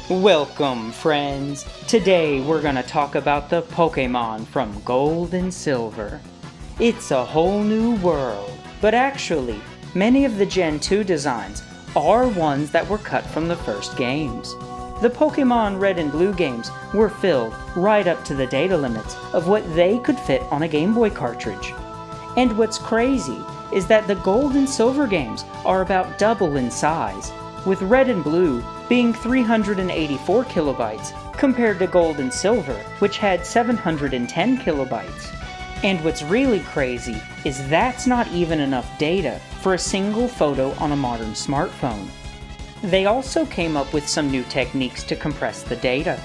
Welcome, friends! Today we're gonna talk about the Pokémon from Gold and Silver. It's a whole new world, but actually, many of the Gen 2 designs are ones that were cut from the first games. The Pokémon Red and Blue games were filled right up to the data limits of what they could fit on a Game Boy cartridge. And what's crazy is that the Gold and Silver games are about double in size, with Red and Blue being 384 kilobytes compared to Gold and Silver, which had 710 kilobytes. And what's really crazy is that's not even enough data for a single photo on a modern smartphone. They also came up with some new techniques to compress the data,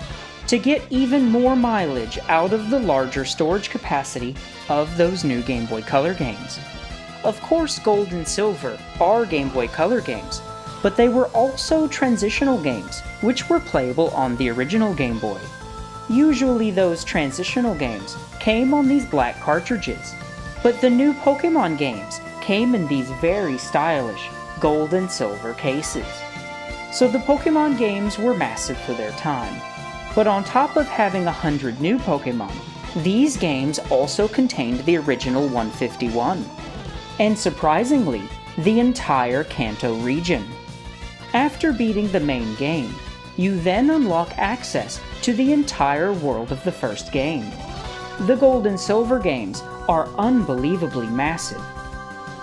to get even more mileage out of the larger storage capacity of those new Game Boy Color games. Of course, Gold and Silver are Game Boy Color games, but they were also transitional games, which were playable on the original Game Boy. Usually those transitional games came on these black cartridges, but the new Pokémon games came in these very stylish Gold and Silver cases. So the Pokémon games were massive for their time, but on top of having 100 new Pokémon, these games also contained the original 151, and surprisingly, the entire Kanto region. After beating the main game, you then unlock access to the entire world of the first game. The Gold and Silver games are unbelievably massive.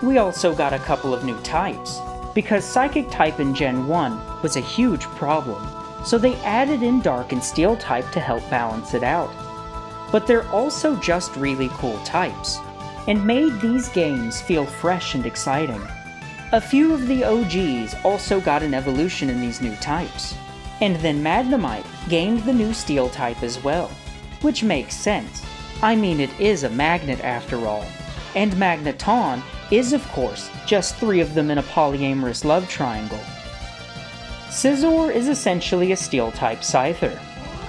We also got a couple of new types, because Psychic type in Gen 1 was a huge problem, so they added in Dark and Steel type to help balance it out. But they're also just really cool types, and made these games feel fresh and exciting. A few of the OGs also got an evolution in these new types, and then Magnemite gained the new Steel type as well, which makes sense. I mean, it is a magnet after all, and Magneton is of course just 3 of them in a polyamorous love triangle. Scizor is essentially a Steel type Scyther,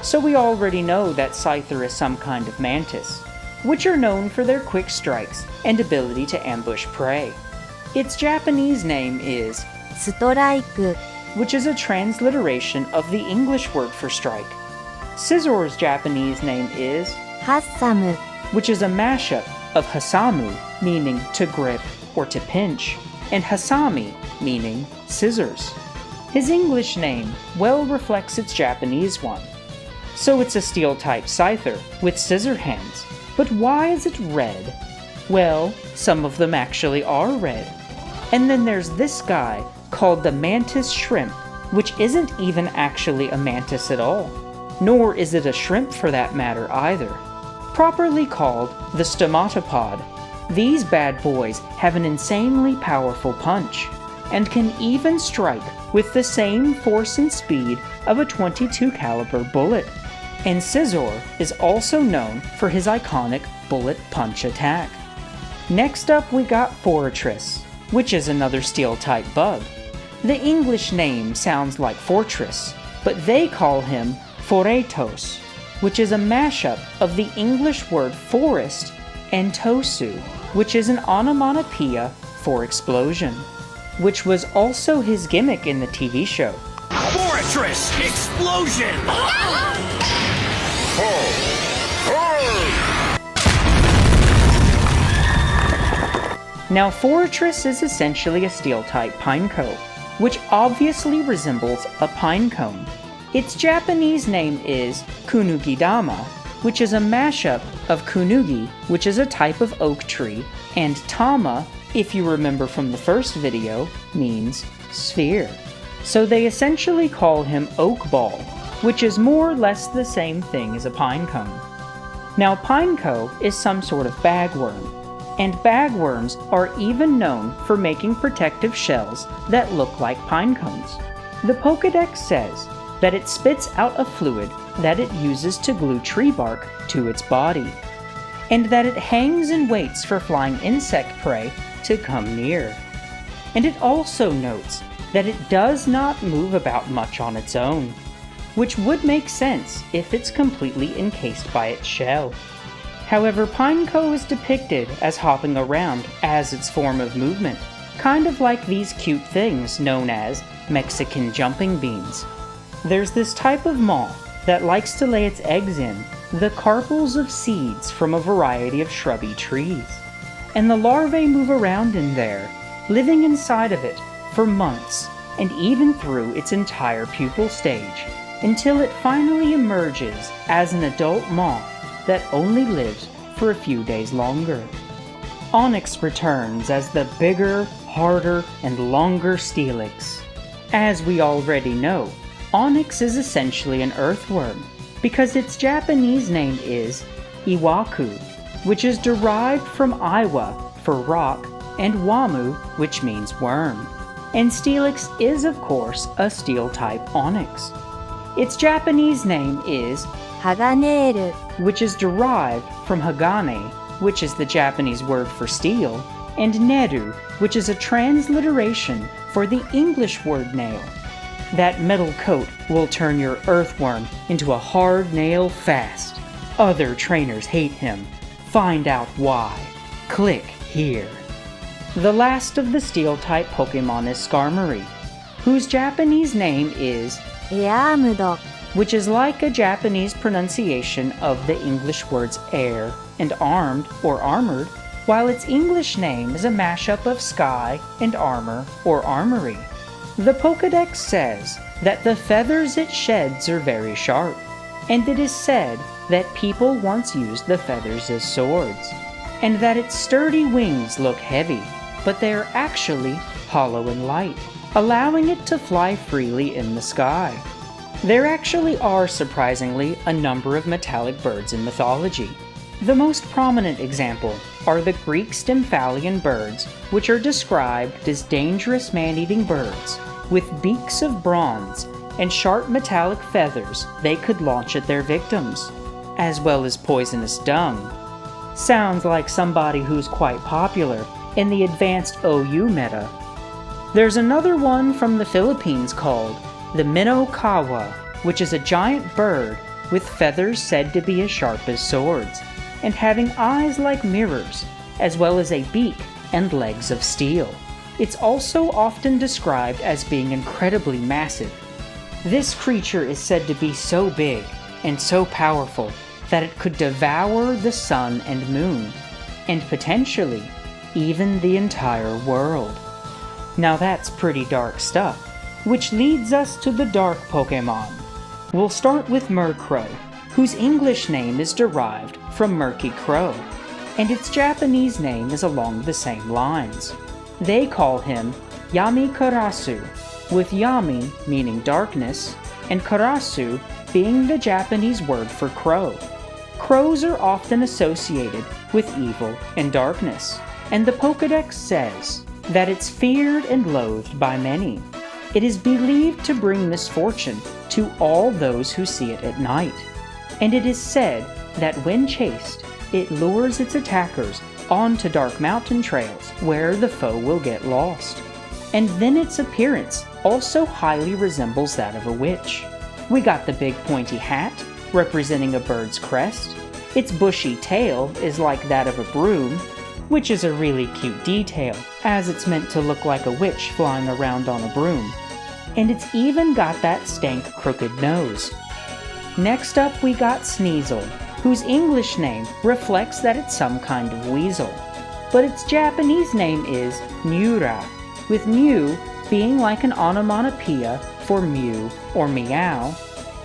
so we already know that Scyther is some kind of mantis, which are known for their quick strikes and ability to ambush prey. Its Japanese name is Strike, which is a transliteration of the English word for strike. Scizor's Japanese name is Hassamu, which is a mashup of Hasamu, meaning to grip or to pinch, and Hasami, meaning scissors. His English name well reflects its Japanese one. So it's a Steel-type Scyther with scissor hands. But why is it red? Well, some of them actually are red. And then there's this guy called the Mantis Shrimp, which isn't even actually a mantis at all. Nor is it a shrimp for that matter either. Properly called the Stomatopod, these bad boys have an insanely powerful punch, and can even strike with the same force and speed of a .22 caliber bullet. And Scizor is also known for his iconic bullet punch attack. Next up we got Forretress, which is another Steel-type bug. The English name sounds like fortress, but they call him Forretos, which is a mashup of the English word forest and tosu, which is an onomatopoeia for explosion, which was also his gimmick in the TV show. Fortress Explosion! Now Forretress is essentially a Steel-type Pineco, which obviously resembles a pine cone. Its Japanese name is Kunugidama, which is a mashup of Kunugi, which is a type of oak tree, and Tama, if you remember from the first video, means sphere. So they essentially call him Oak Ball, which is more or less the same thing as a pine cone. Now Pineco is some sort of bagworm, and bagworms are even known for making protective shells that look like pine cones. The Pokédex says that it spits out a fluid that it uses to glue tree bark to its body, and that it hangs and waits for flying insect prey to come near. And it also notes that it does not move about much on its own, which would make sense if it's completely encased by its shell. However, Pineco is depicted as hopping around as its form of movement, kind of like these cute things known as Mexican jumping beans. There's this type of moth that likes to lay its eggs in the carpels of seeds from a variety of shrubby trees, and the larvae move around in there, living inside of it for months and even through its entire pupal stage, until it finally emerges as an adult moth that only lives for a few days longer. Onix returns as the bigger, harder, and longer Steelix. As we already know, Onix is essentially an earthworm, because its Japanese name is Iwaku, which is derived from Iwa for rock and Wamu, which means worm. And Steelix is, of course, a steel-type Onix. Its Japanese name is Haganeru, which is derived from Hagane, which is the Japanese word for steel, and Neru, which is a transliteration for the English word nail. That metal coat will turn your earthworm into a hard nail fast. Other trainers hate him. Find out why. Click here. The last of the steel-type Pokemon is Skarmory, whose Japanese name is Eamudok, which is like a Japanese pronunciation of the English words air and armed or armored, while its English name is a mashup of sky and armor or armory. The Pokédex says that the feathers it sheds are very sharp, and it is said that people once used the feathers as swords, and that its sturdy wings look heavy, but they are actually hollow and light, allowing it to fly freely in the sky. There actually are, surprisingly, a number of metallic birds in mythology. The most prominent example are the Greek Stymphalian birds, which are described as dangerous man-eating birds with beaks of bronze and sharp metallic feathers they could launch at their victims, as well as poisonous dung. Sounds like somebody who's quite popular in the advanced OU meta. There's another one from the Philippines called the Minokawa, which is a giant bird with feathers said to be as sharp as swords, and having eyes like mirrors, as well as a beak and legs of steel. It's also often described as being incredibly massive. This creature is said to be so big and so powerful that it could devour the sun and moon, and potentially even the entire world. Now that's pretty dark stuff, which leads us to the dark Pokémon. We'll start with Murkrow, whose English name is derived from Murky Crow, and its Japanese name is along the same lines. They call him Yami Karasu, with Yami meaning darkness, and Karasu being the Japanese word for crow. Crows are often associated with evil and darkness, and the Pokédex says that it's feared and loathed by many. It is believed to bring misfortune to all those who see it at night, and it is said that when chased, it lures its attackers onto dark mountain trails where the foe will get lost. And then its appearance also highly resembles that of a witch. We got the big pointy hat, representing a bird's crest. Its bushy tail is like that of a broom, which is a really cute detail, as it's meant to look like a witch flying around on a broom. And it's even got that stank crooked nose. Next up we got Sneasel, whose English name reflects that it's some kind of weasel, but its Japanese name is Miura, with Mew being like an onomatopoeia for mew or meow,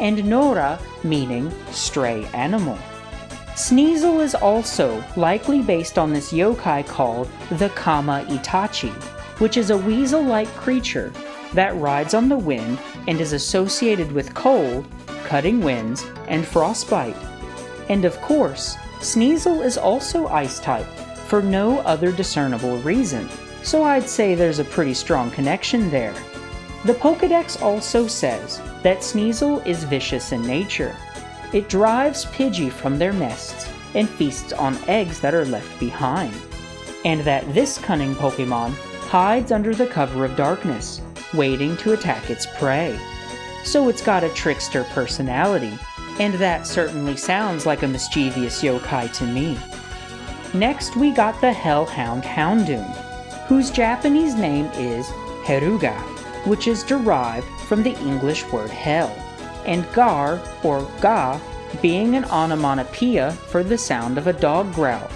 and Nora meaning stray animal. Sneasel is also likely based on this yokai called the Kama Itachi, which is a weasel-like creature that rides on the wind and is associated with cold, cutting winds, and frostbite. And of course, Sneasel is also ice-type for no other discernible reason, so I'd say there's a pretty strong connection there. The Pokédex also says that Sneasel is vicious in nature. It drives Pidgey from their nests and feasts on eggs that are left behind, and that this cunning Pokémon hides under the cover of darkness, waiting to attack its prey. So it's got a trickster personality, and that certainly sounds like a mischievous yokai to me. Next we got the Hellhound Houndoom, whose Japanese name is Heruga, which is derived from the English word hell, and gar, or ga, being an onomatopoeia for the sound of a dog growl.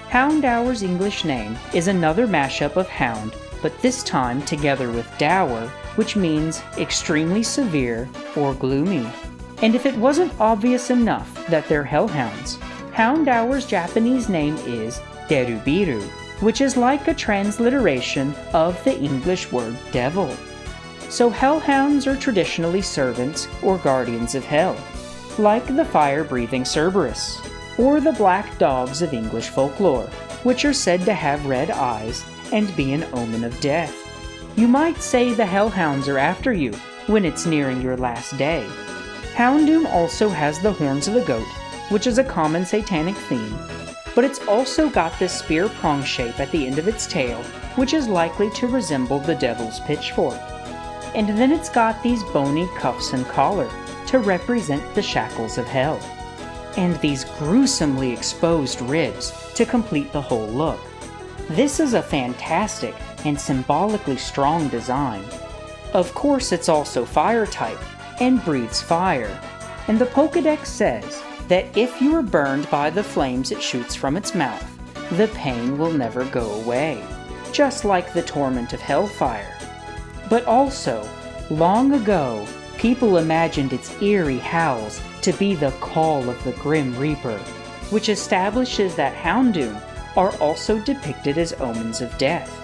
Houndour's English name is another mashup of hound, but this time together with dour, which means extremely severe or gloomy. And if it wasn't obvious enough that they're hellhounds, Houndour's Japanese name is Derubiru, which is like a transliteration of the English word devil. So hellhounds are traditionally servants or guardians of hell, like the fire-breathing Cerberus, or the black dogs of English folklore, which are said to have red eyes and be an omen of death. You might say the hellhounds are after you when it's nearing your last day. Houndoom also has the horns of a goat, which is a common satanic theme, but it's also got this spear prong shape at the end of its tail, which is likely to resemble the devil's pitchfork. And then it's got these bony cuffs and collar to represent the shackles of hell, and these gruesomely exposed ribs to complete the whole look. This is a fantastic and symbolically strong design. Of course, it's also fire type and breathes fire, and the Pokédex says that if you are burned by the flames it shoots from its mouth, the pain will never go away, just like the torment of hellfire. But also, long ago, people imagined its eerie howls to be the call of the Grim Reaper, which establishes that Houndoom are also depicted as omens of death.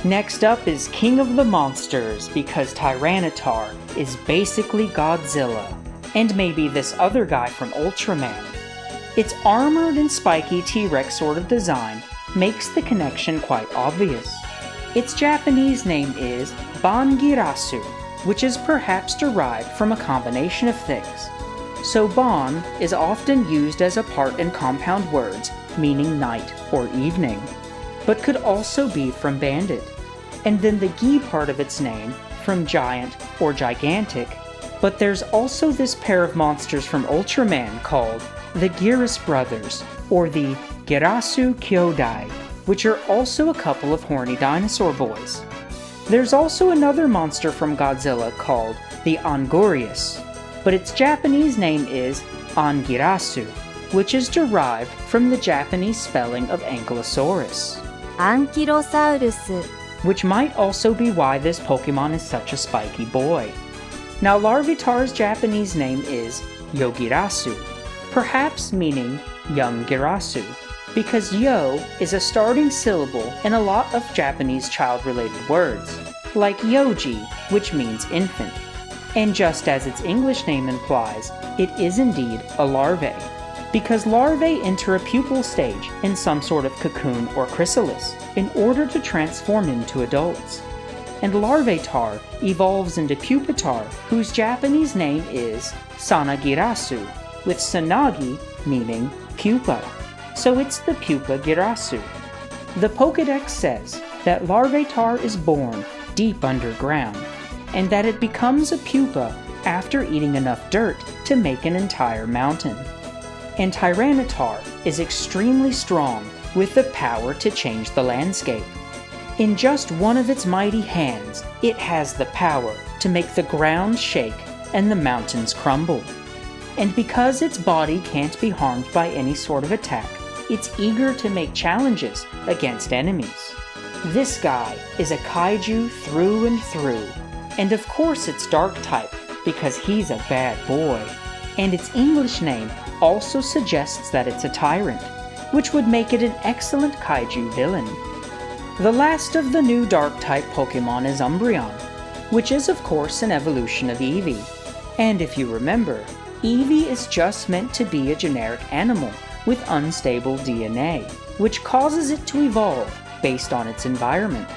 Next up is King of the Monsters, because Tyranitar is basically Godzilla, and maybe this other guy from Ultraman. Its armored and spiky T-Rex sort of design makes the connection quite obvious. Its Japanese name is Bangirasu, which is perhaps derived from a combination of things. So Ban is often used as a part in compound words meaning night or evening, but could also be from bandit. And then the Gi part of its name from giant or gigantic, but there's also this pair of monsters from Ultraman called the Giras brothers, or the Girasu Kyodai, which are also a couple of horny dinosaur boys. There's also another monster from Godzilla called the Angorius, but its Japanese name is Angirasu, which is derived from the Japanese spelling of Ankylosaurus, アンキロサウルス which might also be why this Pokemon is such a spiky boy. Now Larvitar's Japanese name is Yogirasu, perhaps meaning young Girasu, because yo is a starting syllable in a lot of Japanese child-related words, like yoji, which means infant. And just as its English name implies, it is indeed a larvae, because larvae enter a pupal stage in some sort of cocoon or chrysalis in order to transform into adults. And Larvitar evolves into Pupitar, whose Japanese name is Sanagirasu, with Sanagi meaning pupa. So it's the Pupa Girasu. The Pokédex says that Larvitar is born deep underground, and that it becomes a pupa after eating enough dirt to make an entire mountain. And Tyranitar is extremely strong with the power to change the landscape. In just one of its mighty hands, it has the power to make the ground shake and the mountains crumble. And because its body can't be harmed by any sort of attack, it's eager to make challenges against enemies. This guy is a kaiju through and through, and of course it's dark type because he's a bad boy. And its English name also suggests that it's a tyrant, which would make it an excellent kaiju villain. The last of the new Dark-type Pokemon is Umbreon, which is of course an evolution of Eevee. And if you remember, Eevee is just meant to be a generic animal with unstable DNA, which causes it to evolve based on its environment.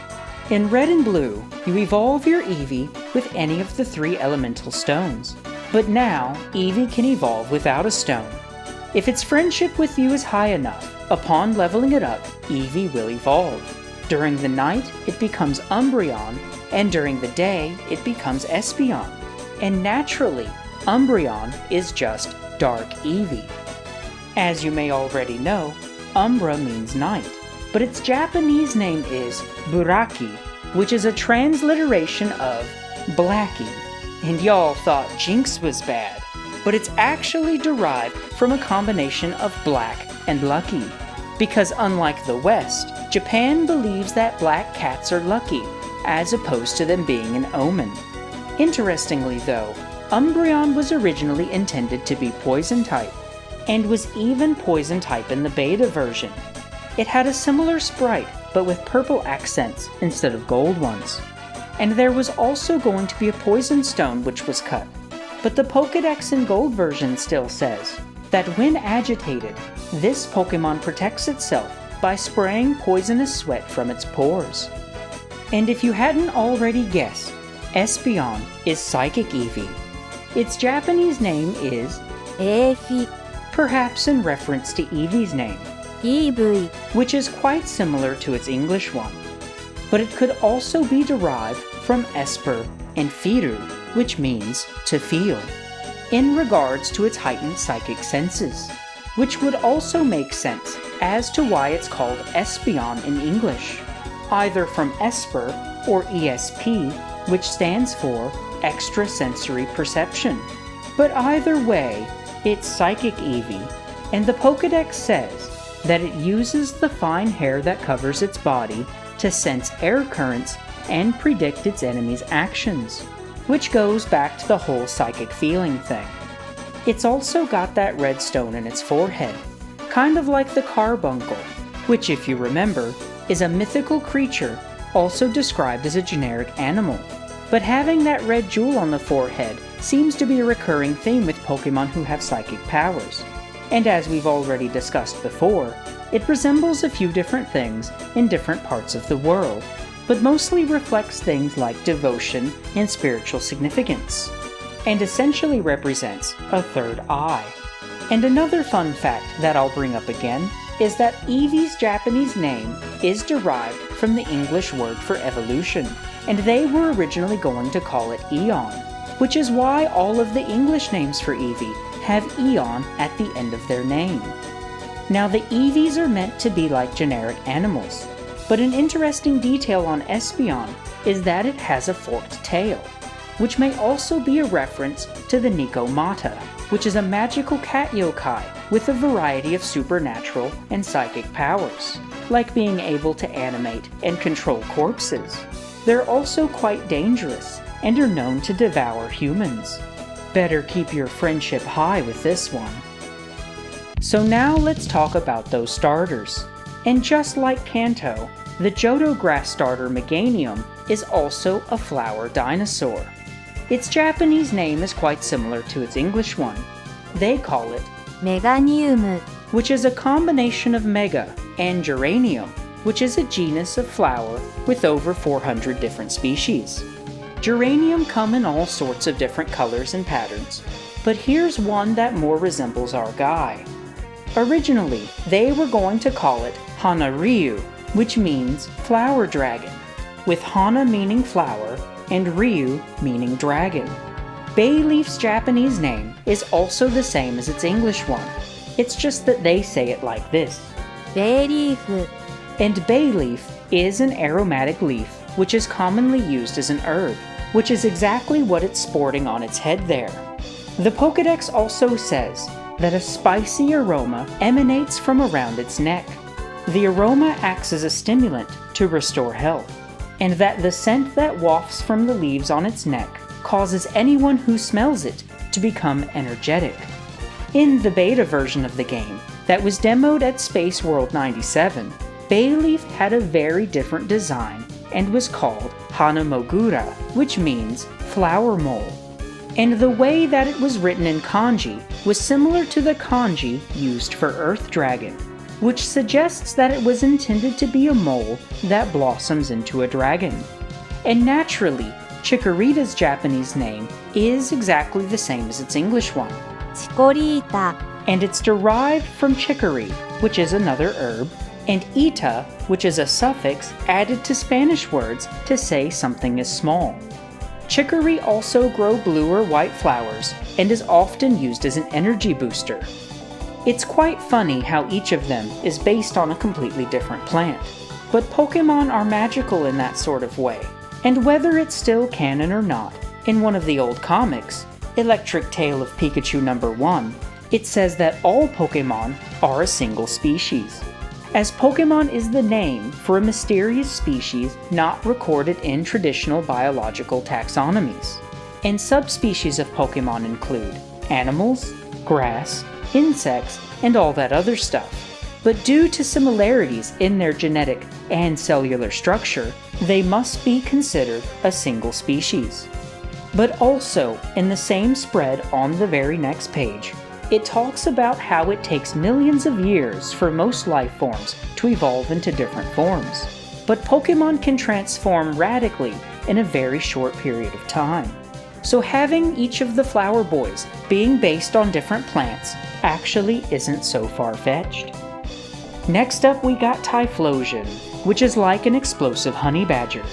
In Red and Blue, you evolve your Eevee with any of the 3 elemental stones. But now, Eevee can evolve without a stone. If its friendship with you is high enough, upon leveling it up, Eevee will evolve. During the night, it becomes Umbreon, and during the day, it becomes Espeon. And naturally, Umbreon is just Dark Eevee. As you may already know, Umbra means night, but its Japanese name is Buraki, which is a transliteration of Blackie. And y'all thought Jinx was bad, but it's actually derived from a combination of black and lucky. Because unlike the West, Japan believes that black cats are lucky, as opposed to them being an omen. Interestingly though, Umbreon was originally intended to be poison type, and was even poison type in the beta version. It had a similar sprite, but with purple accents instead of gold ones. And there was also going to be a poison stone which was cut. But the Pokédex in gold version still says that when agitated, this Pokémon protects itself by spraying poisonous sweat from its pores. And if you hadn't already guessed, Espeon is Psychic Eevee. Its Japanese name is Eevee, perhaps in reference to Eevee's name, Eevee, which is quite similar to its English one. But it could also be derived from Esper and Firu, which means to feel, in regards to its heightened psychic senses, which would also make sense as to why it's called Espeon in English, either from Esper or ESP, which stands for extrasensory perception. But either way, it's Psychic Eevee, and the Pokédex says that it uses the fine hair that covers its body to sense air currents and predict its enemy's actions, which goes back to the whole psychic feeling thing. It's also got that red stone in its forehead, kind of like the carbuncle, which, if you remember, is a mythical creature also described as a generic animal. But having that red jewel on the forehead seems to be a recurring theme with Pokémon who have psychic powers. And as we've already discussed before, it resembles a few different things in different parts of the world, but mostly reflects things like devotion and spiritual significance, and essentially represents a third eye. And another fun fact that I'll bring up again is that Eevee's Japanese name is derived from the English word for evolution, and they were originally going to call it Eon, which is why all of the English names for Eevee have Eon at the end of their name. Now the Eevees are meant to be like generic animals, but an interesting detail on Espeon is that it has a forked tail, which may also be a reference to the Nikomata, which is a magical cat yokai with a variety of supernatural and psychic powers, like being able to animate and control corpses. They're also quite dangerous and are known to devour humans. Better keep your friendship high with this one. So now let's talk about those starters. And just like Kanto, the Johto grass starter Meganium is also a flower dinosaur. Its Japanese name is quite similar to its English one. They call it Meganium, which is a combination of mega and geranium, which is a genus of flower with over 400 different species. Geranium come in all sorts of different colors and patterns, but here's one that more resembles our guy. Originally, they were going to call it Hana-Ryu, which means flower dragon, with Hana meaning flower and Ryu meaning dragon. Bayleaf's Japanese name is also the same as its English one. It's just that they say it like this. Bayleaf, And bayleaf is an aromatic leaf which is commonly used as an herb, which is exactly what it's sporting on its head there. The Pokédex also says that a spicy aroma emanates from around its neck. The aroma acts as a stimulant to restore health, and that the scent that wafts from the leaves on its neck causes anyone who smells it to become energetic. In the beta version of the game that was demoed at Space World 97, Bayleaf had a very different design and was called Hanamogura, which means flower mole. And the way that it was written in kanji was similar to the kanji used for Earth Dragon, which suggests that it was intended to be a mole that blossoms into a dragon. And naturally, Chikorita's Japanese name is exactly the same as its English one, Chikorita, and it's derived from chicory, which is another herb, and ita, which is a suffix added to Spanish words to say something is small. Chicory also grow blue or white flowers and is often used as an energy booster. It's quite funny how each of them is based on a completely different plant, but Pokemon are magical in that sort of way, and whether it's still canon or not, in one of the old comics, Electric Tale of Pikachu #1, it says that all Pokemon are a single species, as Pokemon is the name for a mysterious species not recorded in traditional biological taxonomies. And subspecies of Pokemon include animals, grass, insects, and all that other stuff. But due to similarities in their genetic and cellular structure, they must be considered a single species. But also, in the same spread on the very next page, it talks about how it takes millions of years for most life forms to evolve into different forms. But Pokemon can transform radically in a very short period of time. So having each of the Flower Boys being based on different plants actually isn't so far-fetched. Next up we got Typhlosion, which is like an explosive honey badger.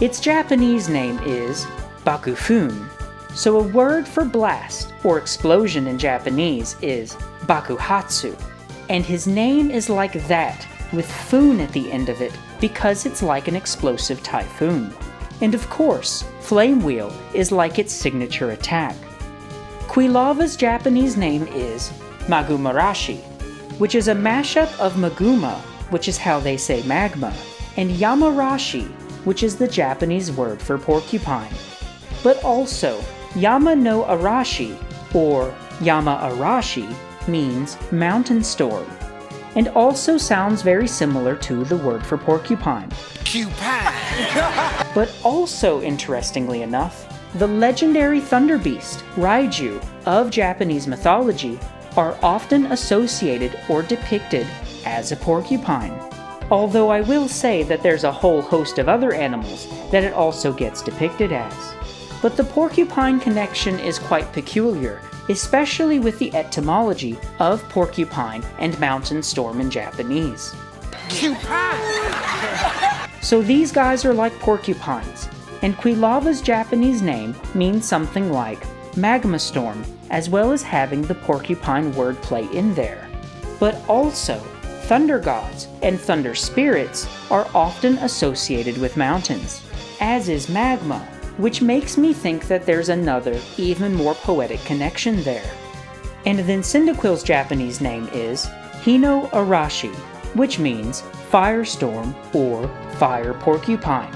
Its Japanese name is Bakufun, so a word for blast or explosion in Japanese is Bakuhatsu, and his name is like that with fun at the end of it because it's like an explosive typhoon. And of course, Flame Wheel is like its signature attack. Quilava's Japanese name is Magumarashi, which is a mashup of Maguma, which is how they say magma, and Yamarashi, which is the Japanese word for porcupine. But also, Yama no Arashi, or Yama Arashi, means mountain storm, and also sounds very similar to the word for porcupine. But also, interestingly enough, the legendary Thunder Beast, Raiju, of Japanese mythology, are often associated or depicted as a porcupine. Although I will say that there's a whole host of other animals that it also gets depicted as. But the porcupine connection is quite peculiar, especially with the etymology of porcupine and mountain storm in Japanese. So these guys are like porcupines, and Quilava's Japanese name means something like magma storm, as well as having the porcupine wordplay in there. But also, thunder gods and thunder spirits are often associated with mountains, as is magma, which makes me think that there's another, even more poetic connection there. And then Cyndaquil's Japanese name is Hino Arashi, which means firestorm or fire porcupine.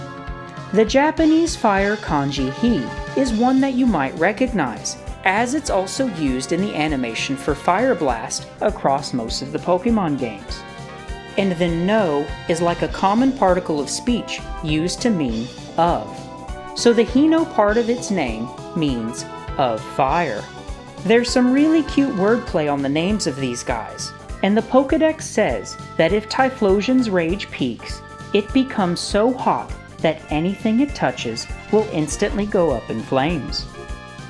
The Japanese fire kanji hi is one that you might recognize, as it's also used in the animation for Fire Blast across most of the Pokemon games. And then no is like a common particle of speech used to mean of. So the Hino part of its name means of fire. There's some really cute wordplay on the names of these guys, and the Pokédex says that if Typhlosion's rage peaks, it becomes so hot that anything it touches will instantly go up in flames.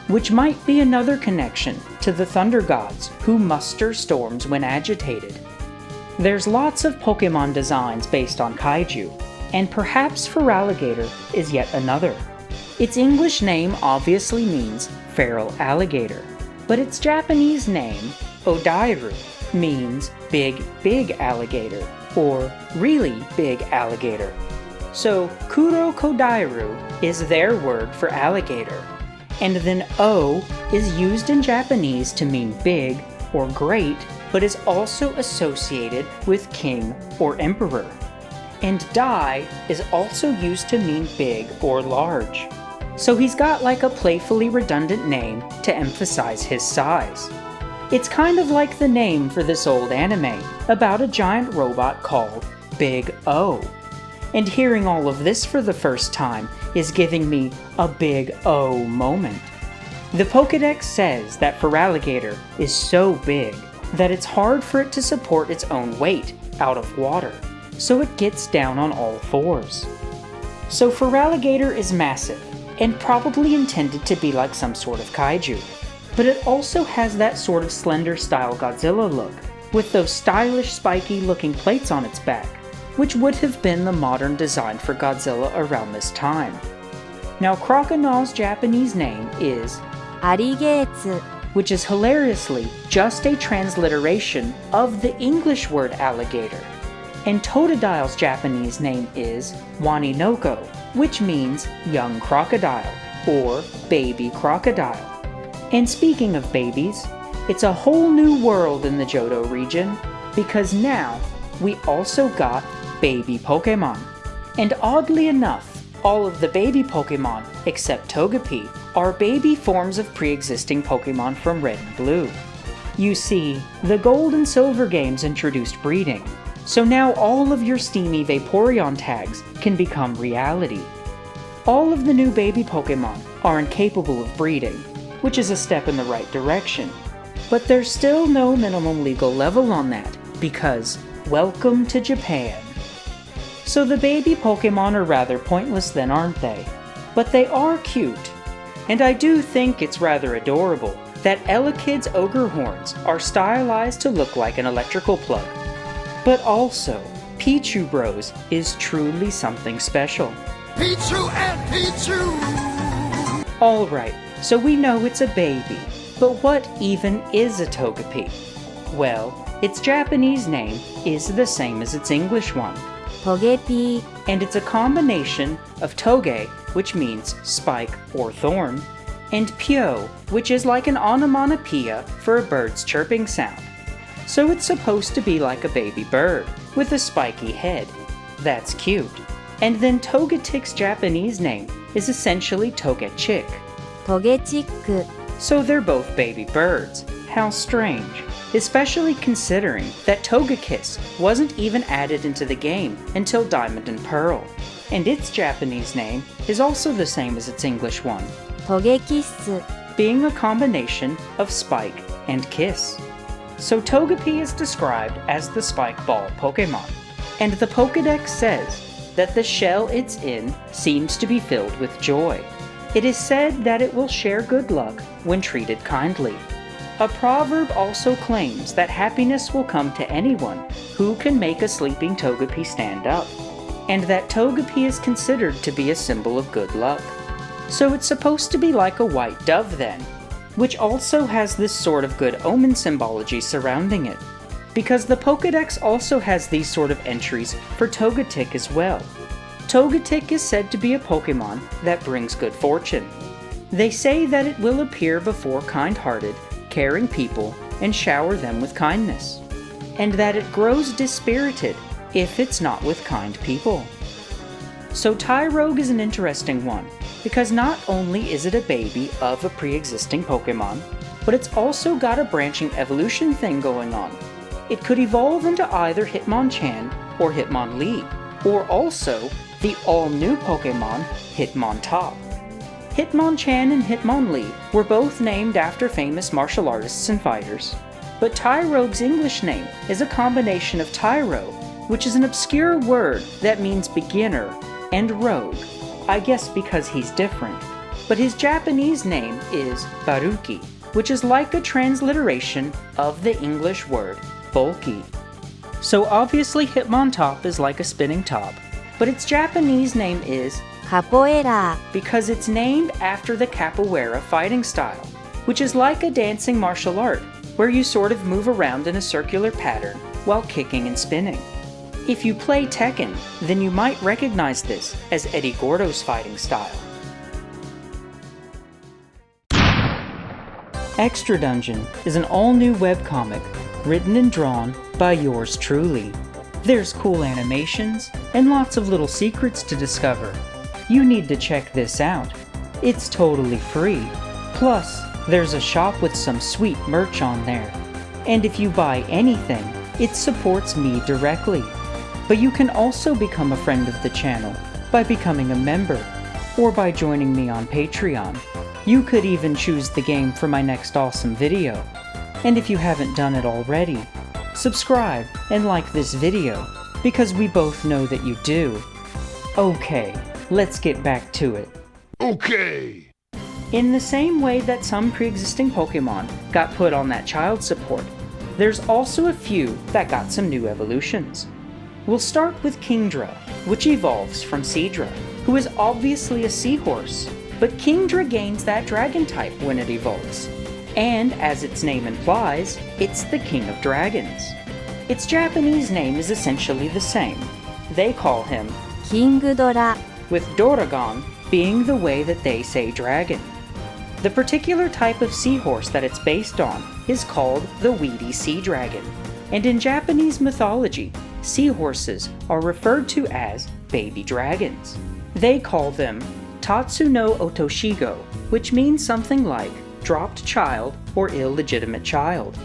Which might be another connection to the thunder gods who muster storms when agitated. There's lots of Pokemon designs based on Kaiju, and perhaps Feraligatr is yet another. Its English name obviously means feral alligator, but its Japanese name, Odairu, means big alligator, or really big alligator. So Kuro Kodairu is their word for alligator. And then O is used in Japanese to mean big or great, but is also associated with king or emperor. And Dai is also used to mean big or large. So he's got like a playfully redundant name to emphasize his size. It's kind of like the name for this old anime about a giant robot called Big O. And hearing all of this for the first time is giving me a big O moment. The Pokédex says that Feraligatr is so big that it's hard for it to support its own weight out of water, so it gets down on all fours. So Feraligatr is massive, and probably intended to be like some sort of kaiju, but it also has that sort of slender style Godzilla look, with those stylish spiky looking plates on its back, which would have been the modern design for Godzilla around this time. Now Croconaul's Japanese name is Arigetsu, which is hilariously just a transliteration of the English word alligator. And Totodile's Japanese name is Waninoko, which means young crocodile, or baby crocodile. And speaking of babies, it's a whole new world in the Johto region, because now we also got baby Pokemon. And oddly enough, all of the baby Pokemon, except Togepi, are baby forms of pre-existing Pokemon from Red and Blue. You see, the Gold and Silver games introduced breeding, so now all of your steamy Vaporeon tags can become reality. All of the new baby Pokemon are incapable of breeding, which is a step in the right direction. But there's still no minimum legal level on that, because welcome to Japan. So the baby Pokemon are rather pointless then, aren't they? But they are cute. And I do think it's rather adorable that Elekid's ogre horns are stylized to look like an electrical plug. But also, Pichu Bros is truly something special. Pichu and Pichu! Alright, so we know it's a baby, but what even is a Togepi? Well, its Japanese name is the same as its English one. Togepi, And it's a combination of Toge, which means spike or thorn, and Pyo, which is like an onomatopoeia for a bird's chirping sound. So it's supposed to be like a baby bird, with a spiky head. That's cute. And then Togetic's Japanese name is essentially Togechick. Togechick, So they're both baby birds. How strange. Especially considering that Togekiss wasn't even added into the game until Diamond and Pearl. And its Japanese name is also the same as its English one, Togekiss, being a combination of spike and kiss. So Togepi is described as the spike ball Pokemon. And the Pokédex says that the shell it's in seems to be filled with joy. It is said that it will share good luck when treated kindly. A proverb also claims that happiness will come to anyone who can make a sleeping Togepi stand up, and that Togepi is considered to be a symbol of good luck. So it's supposed to be like a white dove then, which also has this sort of good omen symbology surrounding it, because the Pokédex also has these sort of entries for Togetic as well. Togetic is said to be a Pokemon that brings good fortune. They say that it will appear before kind-hearted, caring people and shower them with kindness, and that it grows dispirited if it's not with kind people. So Tyrogue is an interesting one, because not only is it a baby of a pre-existing Pokemon, but it's also got a branching evolution thing going on. It could evolve into either Hitmonchan or Hitmonlee, or also the all-new Pokemon Hitmontop. Hitmonchan and Hitmonlee were both named after famous martial artists and fighters, but Tyrogue's English name is a combination of Tyro, which is an obscure word that means beginner, and rogue, I guess because he's different. But his Japanese name is Baruki, which is like a transliteration of the English word bulky. So obviously Hitmontop is like a spinning top, but its Japanese name is Capoeira, because it's named after the capoeira fighting style, which is like a dancing martial art, where you sort of move around in a circular pattern while kicking and spinning. If you play Tekken, then you might recognize this as Eddie Gordo's fighting style. Extra Dungeon is an all-new webcomic written and drawn by yours truly. There's cool animations and lots of little secrets to discover. You need to check this out. It's totally free. Plus, there's a shop with some sweet merch on there. And if you buy anything, it supports me directly. But you can also become a friend of the channel by becoming a member, or by joining me on Patreon. You could even choose the game for my next awesome video. And if you haven't done it already, subscribe and like this video, because we both know that you do. Okay, let's get back to it. Okay! In the same way that some pre-existing Pokemon got put on that child support, there's also a few that got some new evolutions. We'll start with Kingdra, which evolves from Seadra, who is obviously a seahorse, but Kingdra gains that dragon type when it evolves. And as its name implies, it's the king of dragons. Its Japanese name is essentially the same. They call him キングドラ with Doragon being the way that they say dragon. The particular type of seahorse that it's based on is called the weedy sea dragon, and in Japanese mythology, seahorses are referred to as baby dragons. They call them Tatsu no Otoshigo, which means something like dropped child or illegitimate child.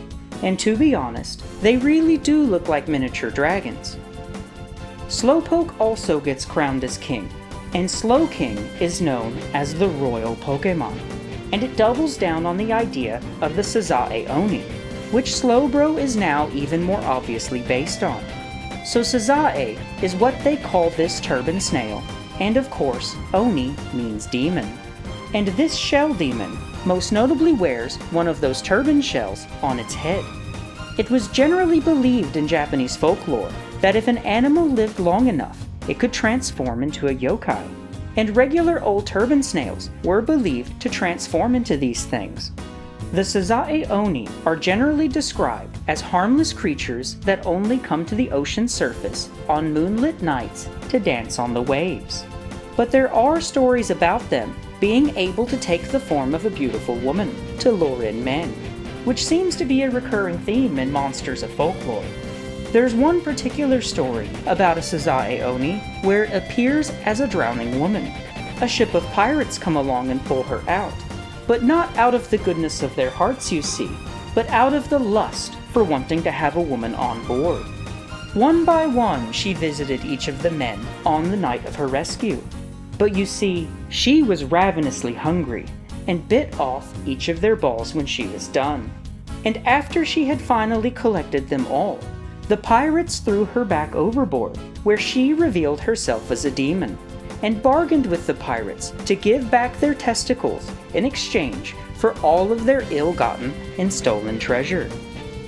And to be honest, they really do look like miniature dragons. Slowpoke also gets crowned as king, and Slowking is known as the royal Pokémon, and it doubles down on the idea of the Sazae Oni, which Slowbro is now even more obviously based on. So Sazae is what they call this turban snail, and of course, Oni means demon. And this shell demon most notably wears one of those turban shells on its head. It was generally believed in Japanese folklore that if an animal lived long enough, it could transform into a yokai, and regular old turban snails were believed to transform into these things. The Sazae Oni are generally described as harmless creatures that only come to the ocean's surface on moonlit nights to dance on the waves. But there are stories about them being able to take the form of a beautiful woman to lure in men, which seems to be a recurring theme in monsters of folklore. There's one particular story about a Sazae Oni where it appears as a drowning woman. A ship of pirates come along and pull her out, but not out of the goodness of their hearts, you see, but out of the lust for wanting to have a woman on board. One by one, she visited each of the men on the night of her rescue. But you see, she was ravenously hungry, and bit off each of their balls when she was done. And after she had finally collected them all, the pirates threw her back overboard, where she revealed herself as a demon, and bargained with the pirates to give back their testicles in exchange for all of their ill-gotten and stolen treasure.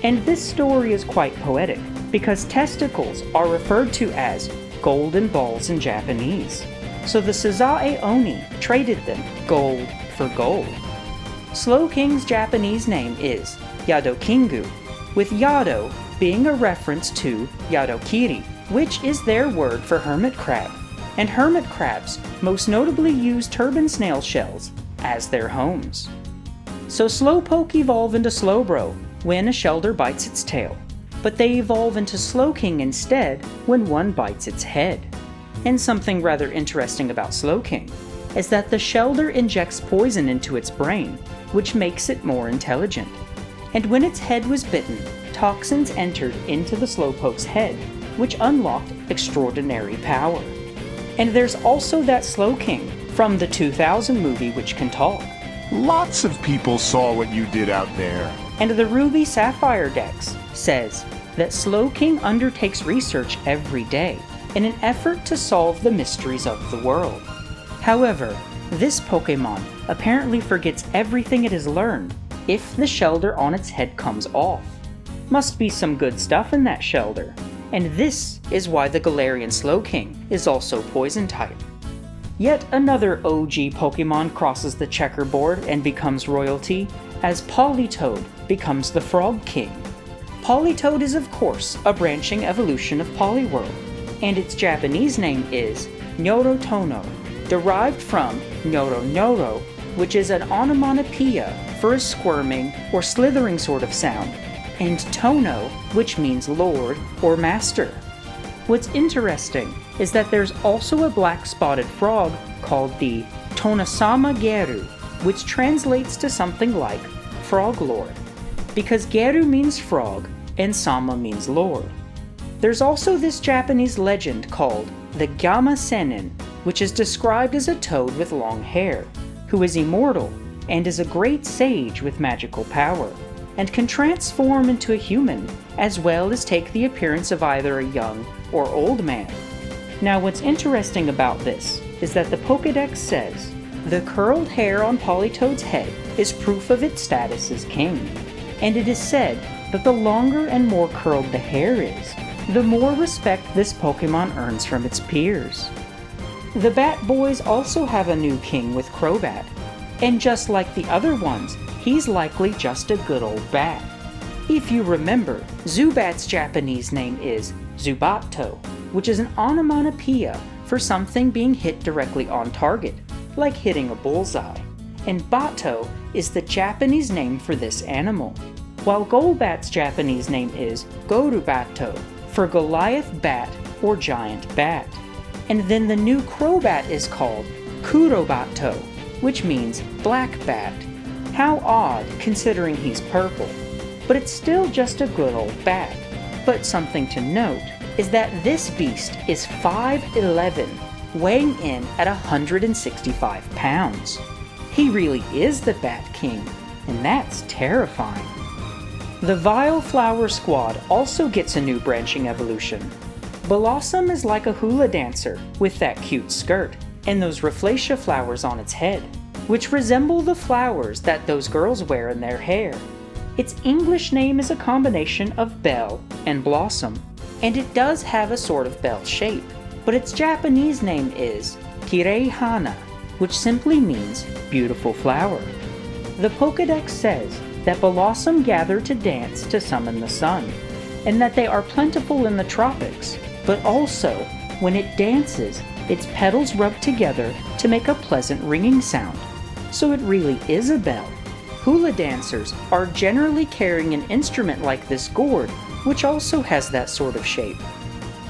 And this story is quite poetic, because testicles are referred to as golden balls in Japanese. So the Sazae Oni traded them gold for gold. Slowking's Japanese name is Yadokingu, with Yado being a reference to Yadokiri, which is their word for hermit crab, and hermit crabs most notably use turban snail shells as their homes. So Slowpoke evolve into Slowbro when a Shelder bites its tail, but they evolve into Slowking instead when one bites its head. And something rather interesting about Slowking is that the Shelder injects poison into its brain, which makes it more intelligent. And when its head was bitten, toxins entered into the Slowpoke's head, which unlocked extraordinary power. And there's also that Slowking from the 2000 movie which can talk. Lots of people saw what you did out there. And the Ruby Sapphire Dex says that Slowking undertakes research every day in an effort to solve the mysteries of the world. However, this Pokemon apparently forgets everything it has learned if the Shelder on its head comes off. Must be some good stuff in that Shelder, and this is why the Galarian Slowking is also poison type. Yet another OG Pokemon crosses the checkerboard and becomes royalty, as Politoed becomes the Frog King. Politoed is of course a branching evolution of Poliwhirl, and its Japanese name is Nyorotono, derived from Nyoro Nyoro, which is an onomatopoeia for a squirming or slithering sort of sound, and Tono, which means lord or master. What's interesting is that there's also a black-spotted frog called the Tonosama Geru, which translates to something like frog lord, because Geru means frog and Sama means lord. There's also this Japanese legend called the Gama Senin, which is described as a toad with long hair, who is immortal and is a great sage with magical power, and can transform into a human, as well as take the appearance of either a young or old man. Now what's interesting about this is that the Pokédex says the curled hair on Politoed's head is proof of its status as king, and it is said that the longer and more curled the hair is, the more respect this Pokemon earns from its peers. The Bat Boys also have a new king with Crobat, and just like the other ones, he's likely just a good old bat. If you remember, Zubat's Japanese name is Zubato, which is an onomatopoeia for something being hit directly on target, like hitting a bullseye. And Bato is the Japanese name for this animal, while Golbat's Japanese name is Gorubato, for Goliath bat or giant bat. And then the new Crobat is called Kurobato, which means black bat. How odd, considering he's purple. But it's still just a good old bat. But something to note is that this beast is 5'11", weighing in at 165 pounds. He really is the Bat King, and that's terrifying. The Vile Flower Squad also gets a new branching evolution. Blossom is like a hula dancer with that cute skirt and those Rafflesia flowers on its head, which resemble the flowers that those girls wear in their hair. Its English name is a combination of bell and blossom, and it does have a sort of bell shape, but its Japanese name is Kireihana, which simply means beautiful flower. The Pokédex says that Blossom gather to dance to summon the sun, and that they are plentiful in the tropics, but also, when it dances, its petals rub together to make a pleasant ringing sound. So it really is a bell. Hula dancers are generally carrying an instrument like this gourd, which also has that sort of shape.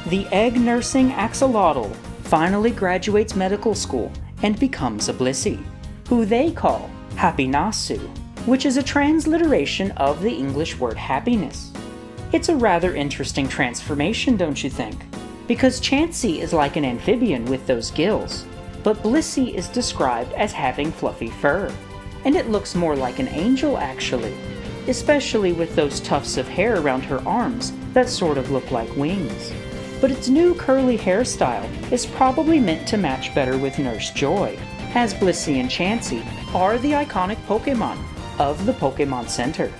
The egg-nursing axolotl finally graduates medical school and becomes a Blissey, who they call Happinasu, which is a transliteration of the English word happiness. It's a rather interesting transformation, don't you think? Because Chansey is like an amphibian with those gills, but Blissey is described as having fluffy fur, and it looks more like an angel actually, especially with those tufts of hair around her arms that sort of look like wings. But its new curly hairstyle is probably meant to match better with Nurse Joy, as Blissey and Chansey are the iconic Pokémon of the Pokémon Center.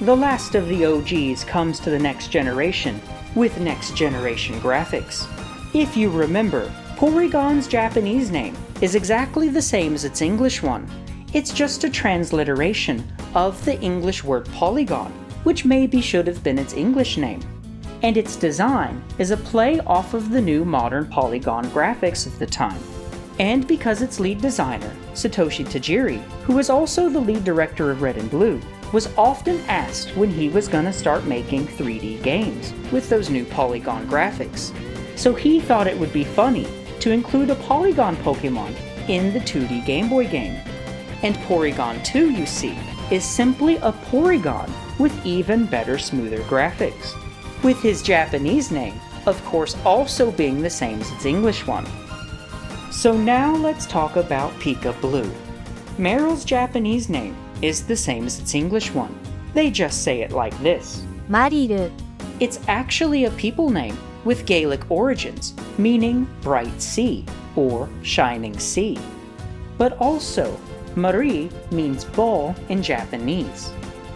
The last of the OGs comes to the next generation with next generation graphics. If you remember, Porygon's Japanese name is exactly the same as its English one. It's just a transliteration of the English word polygon, which maybe should have been its English name. And its design is a play off of the new modern Polygon graphics of the time. And because its lead designer, Satoshi Tajiri, who was also the lead director of Red and Blue, was often asked when he was gonna start making 3D games with those new Polygon graphics. So he thought it would be funny to include a Polygon Pokemon in the 2D Game Boy game. And Porygon2, you see, is simply a Porygon with even better, smoother graphics, with his Japanese name, of course, also being the same as its English one. So now let's talk about Pika Blue. Marill's Japanese name is the same as its English one. They just say it like this. Marill. It's actually a people name with Gaelic origins, meaning bright sea or shining sea. But also, Mari means ball in Japanese,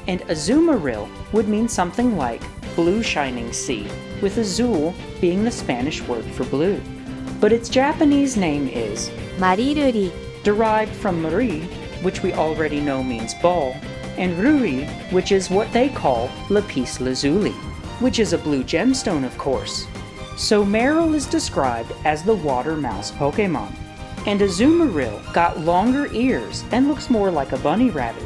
and Azumarill would mean something like blue shining sea, with azul being the Spanish word for blue. But its Japanese name is Mariruri. derived from Mari, which we already know means ball, and Ruri, which is what they call lapis lazuli, which is a blue gemstone, of course. So Marill is described as the water mouse Pokemon, and Azumarill got longer ears and looks more like a bunny rabbit.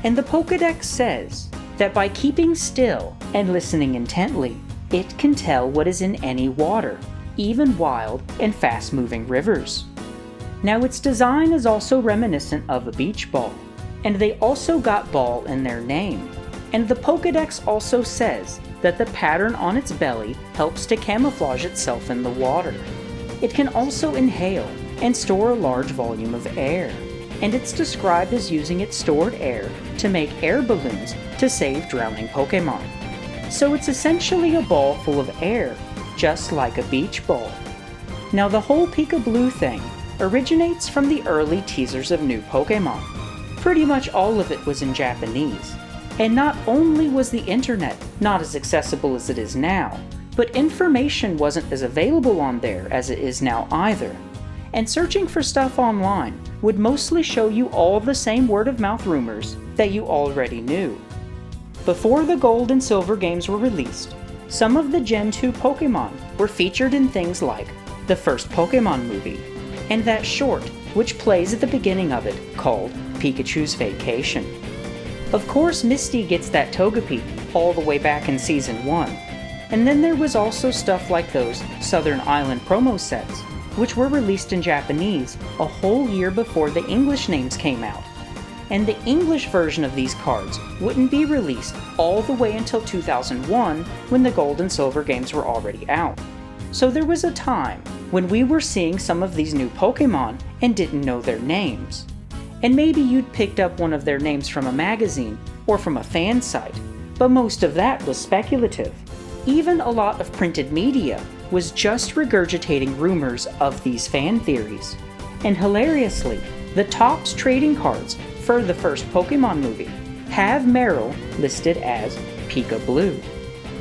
And the Pokédex says that by keeping still and listening intently, it can tell what is in any water, even wild and fast-moving rivers. Now its design is also reminiscent of a beach ball, and they also got ball in their name. And the Pokédex also says that the pattern on its belly helps to camouflage itself in the water. It can also inhale and store a large volume of air, and it's described as using its stored air to make air balloons to save drowning Pokémon. So it's essentially a ball full of air, just like a beach ball. Now the whole Pika Blue thing originates from the early teasers of new Pokémon. Pretty much all of it was in Japanese. And not only was the internet not as accessible as it is now, but information wasn't as available on there as it is now either. And searching for stuff online would mostly show you all the same word-of-mouth rumors that you already knew. Before the Gold and Silver games were released, some of the Gen 2 Pokémon were featured in things like the first Pokémon movie, and that short, which plays at the beginning of it, called Pikachu's Vacation. Of course, Misty gets that Togepi all the way back in Season 1, and then there was also stuff like those Southern Island promo sets, which were released in Japanese a whole year before the English names came out. And the English version of these cards wouldn't be released all the way until 2001 when the Gold and Silver games were already out. So there was a time when we were seeing some of these new Pokémon and didn't know their names. And maybe you'd picked up one of their names from a magazine or from a fan site, but most of that was speculative. Even a lot of printed media was just regurgitating rumors of these fan theories. And hilariously, the Topps trading cards for the first Pokémon movie have Marill listed as Pika Blue.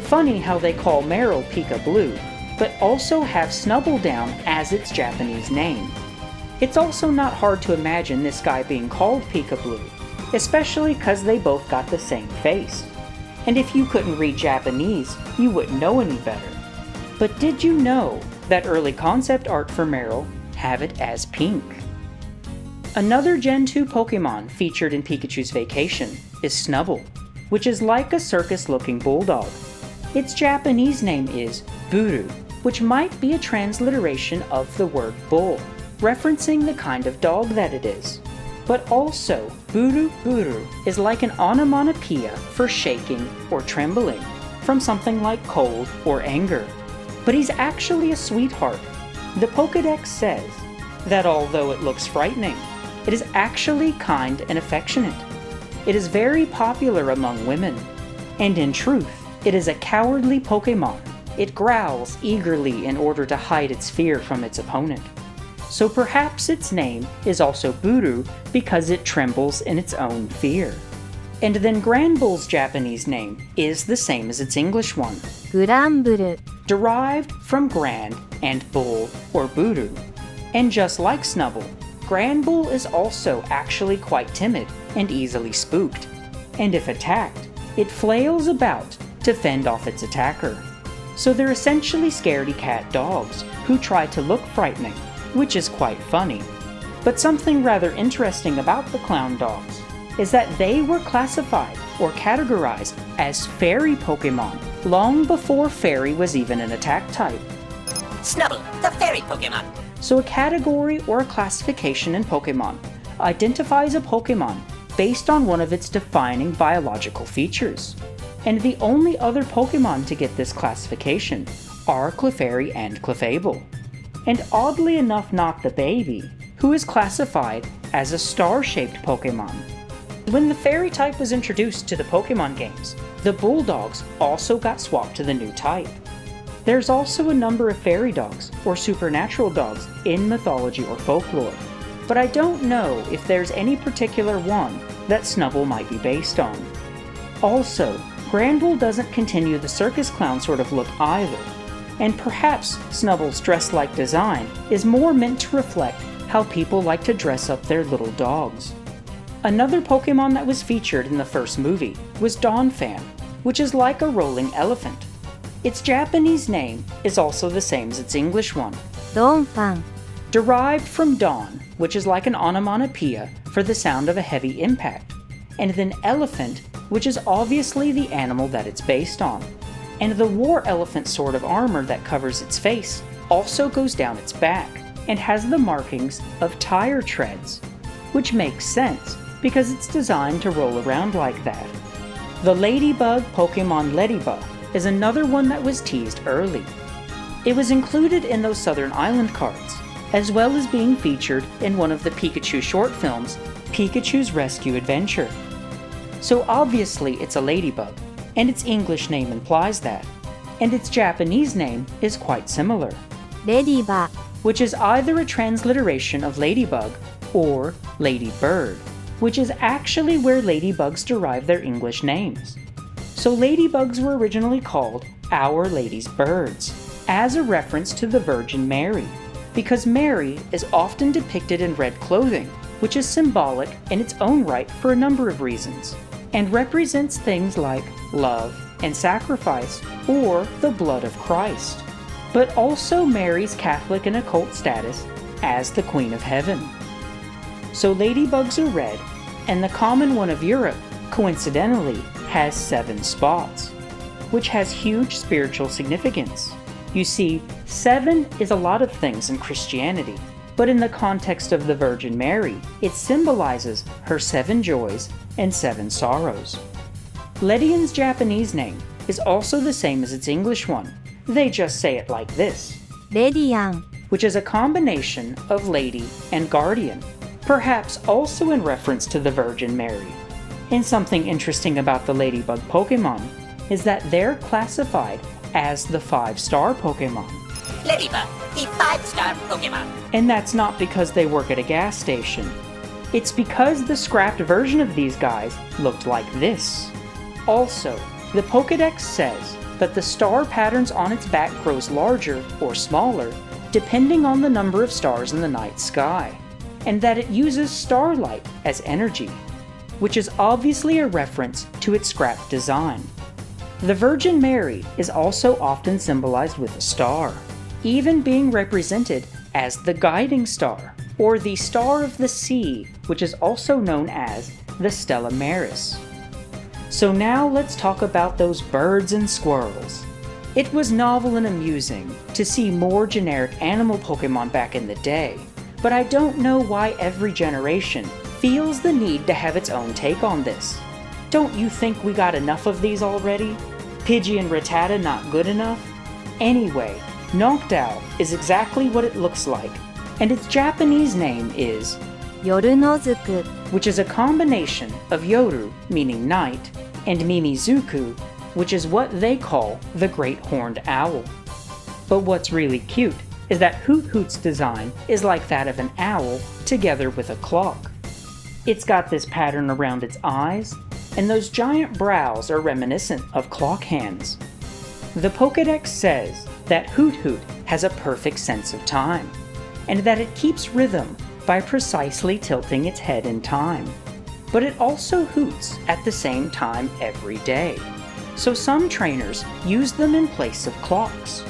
Funny how they call Marill Pika Blue, but also have Snubbull down as its Japanese name. It's also not hard to imagine this guy being called Pika Blue, especially cause they both got the same face. And if you couldn't read Japanese, you wouldn't know any better. But did you know that early concept art for Marill have it as pink? Another Gen 2 Pokémon featured in Pikachu's Vacation is Snubbull, which is like a circus-looking bulldog. Its Japanese name is Buru, which might be a transliteration of the word bull, referencing the kind of dog that it is. But also, Buru Buru is like an onomatopoeia for shaking or trembling, from something like cold or anger. But he's actually a sweetheart. The Pokédex says that although it looks frightening, it is actually kind and affectionate. It is very popular among women, and in truth, it is a cowardly Pokémon. It growls eagerly in order to hide its fear from its opponent. So perhaps its name is also Buru because it trembles in its own fear. And then Granbull's Japanese name is the same as its English one, グランブル derived from Grand and Bull or Buru. And just like Snubbull, Granbull is also actually quite timid and easily spooked. And if attacked, it flails about to fend off its attacker. So they're essentially scaredy cat dogs who try to look frightening, which is quite funny. But something rather interesting about the clown dogs is that they were classified or categorized as fairy Pokémon long before fairy was even an attack type. Snubbull, the fairy Pokémon. So a category or a classification in Pokémon identifies a Pokémon based on one of its defining biological features. And the only other Pokémon to get this classification are Clefairy and Clefable. And oddly enough not the baby, who is classified as a star-shaped Pokémon. When the fairy type was introduced to the Pokémon games, the Bulldogs also got swapped to the new type. There's also a number of fairy dogs or supernatural dogs in mythology or folklore, but I don't know if there's any particular one that Snubbull might be based on. Also, Granbull doesn't continue the circus clown sort of look either, and perhaps Snubbull's dress-like design is more meant to reflect how people like to dress up their little dogs. Another Pokémon that was featured in the first movie was Donphan, which is like a rolling elephant. Its Japanese name is also the same as its English one, ドンファン derived from dawn, which is like an onomatopoeia for the sound of a heavy impact, and then elephant, which is obviously the animal that it's based on. And the war elephant sort of armor that covers its face also goes down its back and has the markings of tire treads, which makes sense because it's designed to roll around like that. The ladybug Pokémon Ledyba is another one that was teased early. It was included in those Southern Island cards, as well as being featured in one of the Pikachu short films, Pikachu's Rescue Adventure. So obviously it's a ladybug, and its English name implies that, and its Japanese name is quite similar, レディバ which is either a transliteration of ladybug or ladybird, which is actually where ladybugs derive their English names. So ladybugs were originally called Our Lady's Birds, as a reference to the Virgin Mary, because Mary is often depicted in red clothing, which is symbolic in its own right for a number of reasons. and represents things like love and sacrifice, or the blood of Christ, but also Mary's Catholic and occult status as the Queen of Heaven. So ladybugs are red, and the common one of Europe, coincidentally, has 7 spots, which has huge spiritual significance. You see, 7 is a lot of things in Christianity, but in the context of the Virgin Mary, it symbolizes her 7 joys and 7 sorrows. Ledion's Japanese name is also the same as its English one. They just say it like this, レディアン which is a combination of lady and guardian, perhaps also in reference to the Virgin Mary. And something interesting about the ladybug Pokémon is that they're classified as the 5-star Pokémon. Ledyba, the 5-star Pokémon. And that's not because they work at a gas station. It's because the scrapped version of these guys looked like this. Also, the Pokédex says that the star patterns on its back grows larger or smaller depending on the number of stars in the night sky, and that it uses starlight as energy, which is obviously a reference to its scrapped design. The Virgin Mary is also often symbolized with a star, even being represented as the guiding star, or the Star of the Sea, which is also known as the Stella Maris. So now let's talk about those birds and squirrels. It was novel and amusing to see more generic animal Pokémon back in the day, but I don't know why every generation feels the need to have its own take on this. Don't you think we got enough of these already? Pidgey and Rattata not good enough? Anyway, Noctowl is exactly what it looks like, and its Japanese name is 夜のづく which is a combination of Yoru, meaning night, and Mimizuku, which is what they call the Great Horned Owl. But what's really cute is that Hoot Hoot's design is like that of an owl together with a clock. It's got this pattern around its eyes, and those giant brows are reminiscent of clock hands. The Pokédex says that Hoot Hoot has a perfect sense of time, and that it keeps rhythm by precisely tilting its head in time. But it also hoots at the same time every day, so some trainers use them in place of clocks.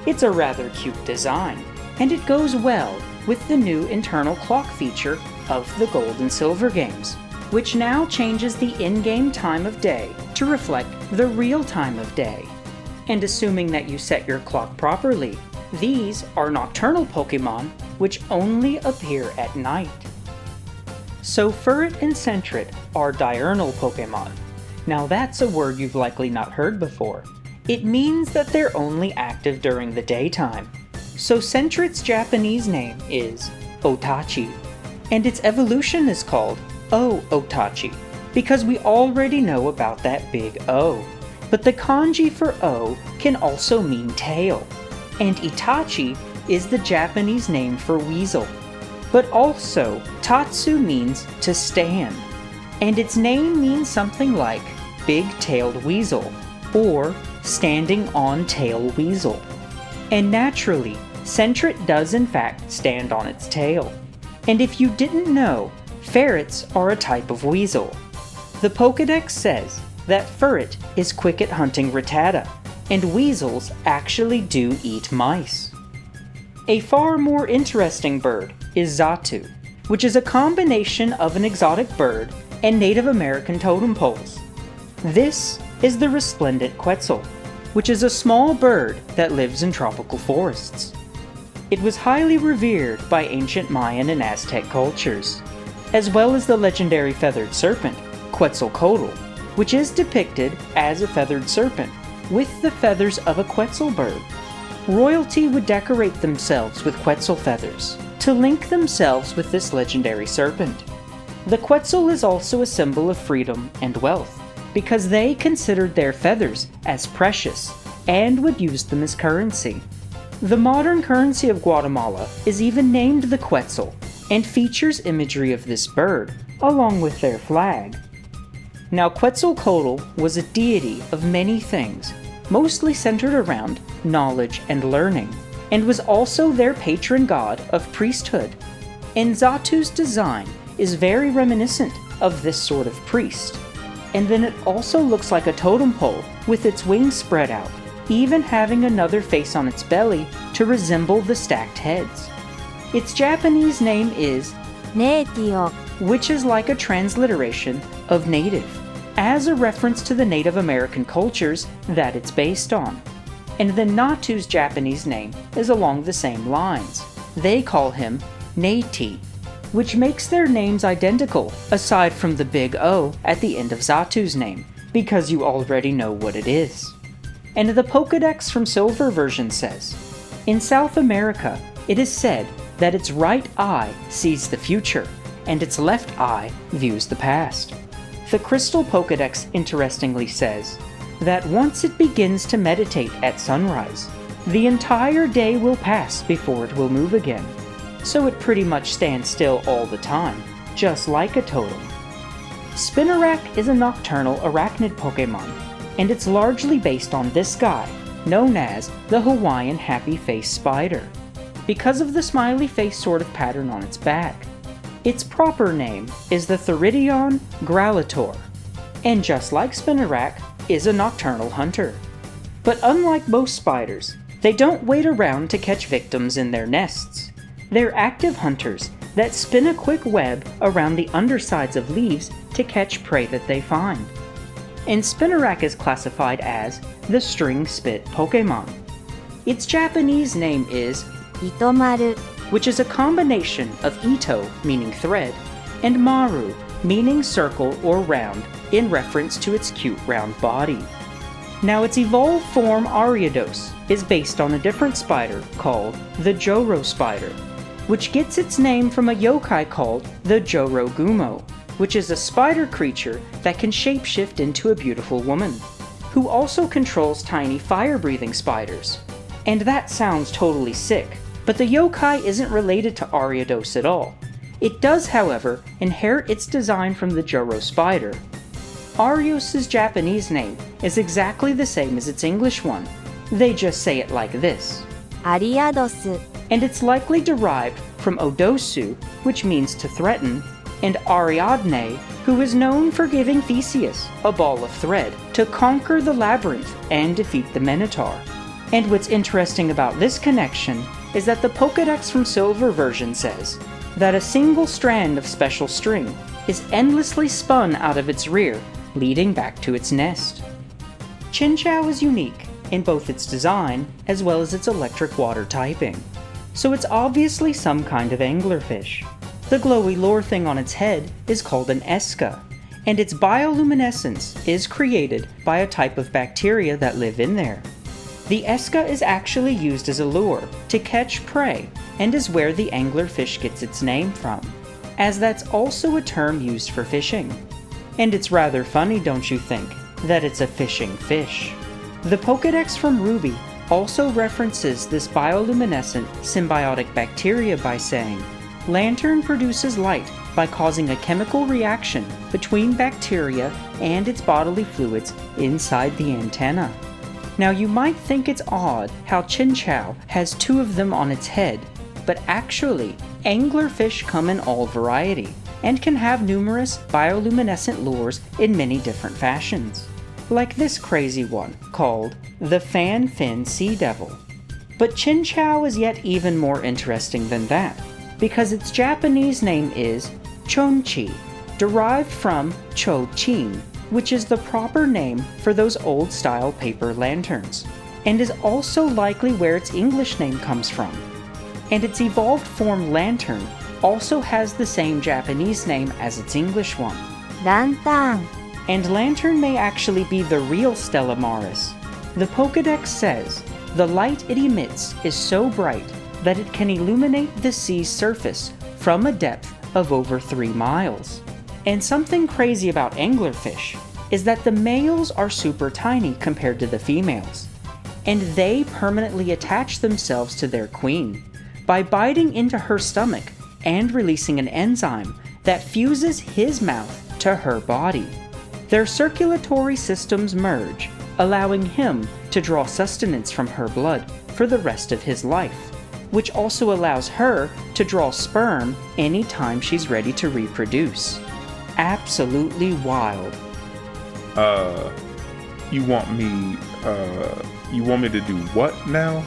It's a rather cute design, and it goes well with the new internal clock feature of the Gold and Silver games, which now changes the in-game time of day to reflect the real time of day. And assuming that you set your clock properly, these are nocturnal Pokémon which only appear at night. So Furret and Sentret are diurnal Pokémon. Now that's a word you've likely not heard before. It means that they're only active during the daytime. So Sentret's Japanese name is Otachi, and its evolution is called O-Otachi, because we already know about that big O. But the kanji for O can also mean tail, and Itachi is the Japanese name for weasel. But also, Tatsu means to stand, and its name means something like big-tailed weasel, or standing on tail weasel. And naturally, Sentret does in fact stand on its tail. And if you didn't know, ferrets are a type of weasel. The Pokédex says that Furret is quick at hunting Rattata, and weasels actually do eat mice. A far more interesting bird is Xatu, which is a combination of an exotic bird and Native American totem poles. This is the resplendent Quetzal, which is a small bird that lives in tropical forests. It was highly revered by ancient Mayan and Aztec cultures, as well as the legendary feathered serpent, Quetzalcoatl, which is depicted as a feathered serpent with the feathers of a Quetzal bird. Royalty would decorate themselves with Quetzal feathers to link themselves with this legendary serpent. The Quetzal is also a symbol of freedom and wealth, because they considered their feathers as precious and would use them as currency. The modern currency of Guatemala is even named the Quetzal and features imagery of this bird, along with their flag. Now Quetzalcoatl was a deity of many things, mostly centered around knowledge and learning, and was also their patron god of priesthood. And Xatu's design is very reminiscent of this sort of priest. And then it also looks like a totem pole with its wings spread out, even having another face on its belly to resemble the stacked heads. Its Japanese name is ネイティオ which is like a transliteration of native, as a reference to the Native American cultures that it's based on. And then Natu's Japanese name is along the same lines. They call him Neiti, which makes their names identical, aside from the big O at the end of Xatu's name, because you already know what it is. And the Pokédex from Silver version says, in South America, it is said that its right eye sees the future, and its left eye views the past. The Crystal Pokédex interestingly says that once it begins to meditate at sunrise, the entire day will pass before it will move again, so it pretty much stands still all the time, just like a totem. Spinarak is a nocturnal arachnid Pokémon, and it's largely based on this guy, known as the Hawaiian Happy Face Spider, because of the smiley face sort of pattern on its back. Its proper name is the Theridion Growlitor, and just like Spinarak, is a nocturnal hunter. But unlike most spiders, they don't wait around to catch victims in their nests. They're active hunters that spin a quick web around the undersides of leaves to catch prey that they find. And Spinarak is classified as the string-spit Pokémon. Its Japanese name is 糸丸 which is a combination of Ito, meaning thread, and Maru, meaning circle or round, in reference to its cute round body. Now its evolved form Ariados is based on a different spider called the Joro spider, which gets its name from a yokai called the Jorogumo, which is a spider creature that can shapeshift into a beautiful woman, who also controls tiny fire-breathing spiders. And that sounds totally sick, but the yokai isn't related to Ariados at all. It does, however, inherit its design from the Joro spider. Arios' Japanese name is exactly the same as its English one. They just say it like this. アリアドス And it's likely derived from Odosu, which means to threaten, and Ariadne, who is known for giving Theseus a ball of thread to conquer the labyrinth and defeat the Minotaur. And what's interesting about this connection is that the Pokédex from Silver version says that a single strand of special string is endlessly spun out of its rear, leading back to its nest. Chinchou is unique in both its design as well as its electric water typing, so it's obviously some kind of anglerfish. The glowy lure thing on its head is called an esca, and its bioluminescence is created by a type of bacteria that live in there. The esca is actually used as a lure to catch prey and is where the anglerfish gets its name from, as that's also a term used for fishing. And it's rather funny, don't you think, that it's a fishing fish. The Pokédex from Ruby also references this bioluminescent symbiotic bacteria by saying, Lantern produces light by causing a chemical reaction between bacteria and its bodily fluids inside the antenna. Now you might think it's odd how Chinchou has two of them on its head, but actually, anglerfish come in all variety, and can have numerous bioluminescent lures in many different fashions. Like this crazy one, called the Fan Fin Sea Devil. But Chinchou is yet even more interesting than that, because its Japanese name is Chonchi, derived from Cho-chin, which is the proper name for those old-style paper lanterns, and is also likely where its English name comes from. And its evolved form Lantern also has the same Japanese name as its English one. ランタン And Lantern may actually be the real Stella Maris. The Pokédex says the light it emits is so bright that it can illuminate the sea's surface from a depth of over 3 miles. And something crazy about anglerfish is that the males are super tiny compared to the females, and they permanently attach themselves to their queen by biting into her stomach and releasing an enzyme that fuses his mouth to her body. Their circulatory systems merge, allowing him to draw sustenance from her blood for the rest of his life, which also allows her to draw sperm anytime she's ready to reproduce. Absolutely wild. You want me to do what now?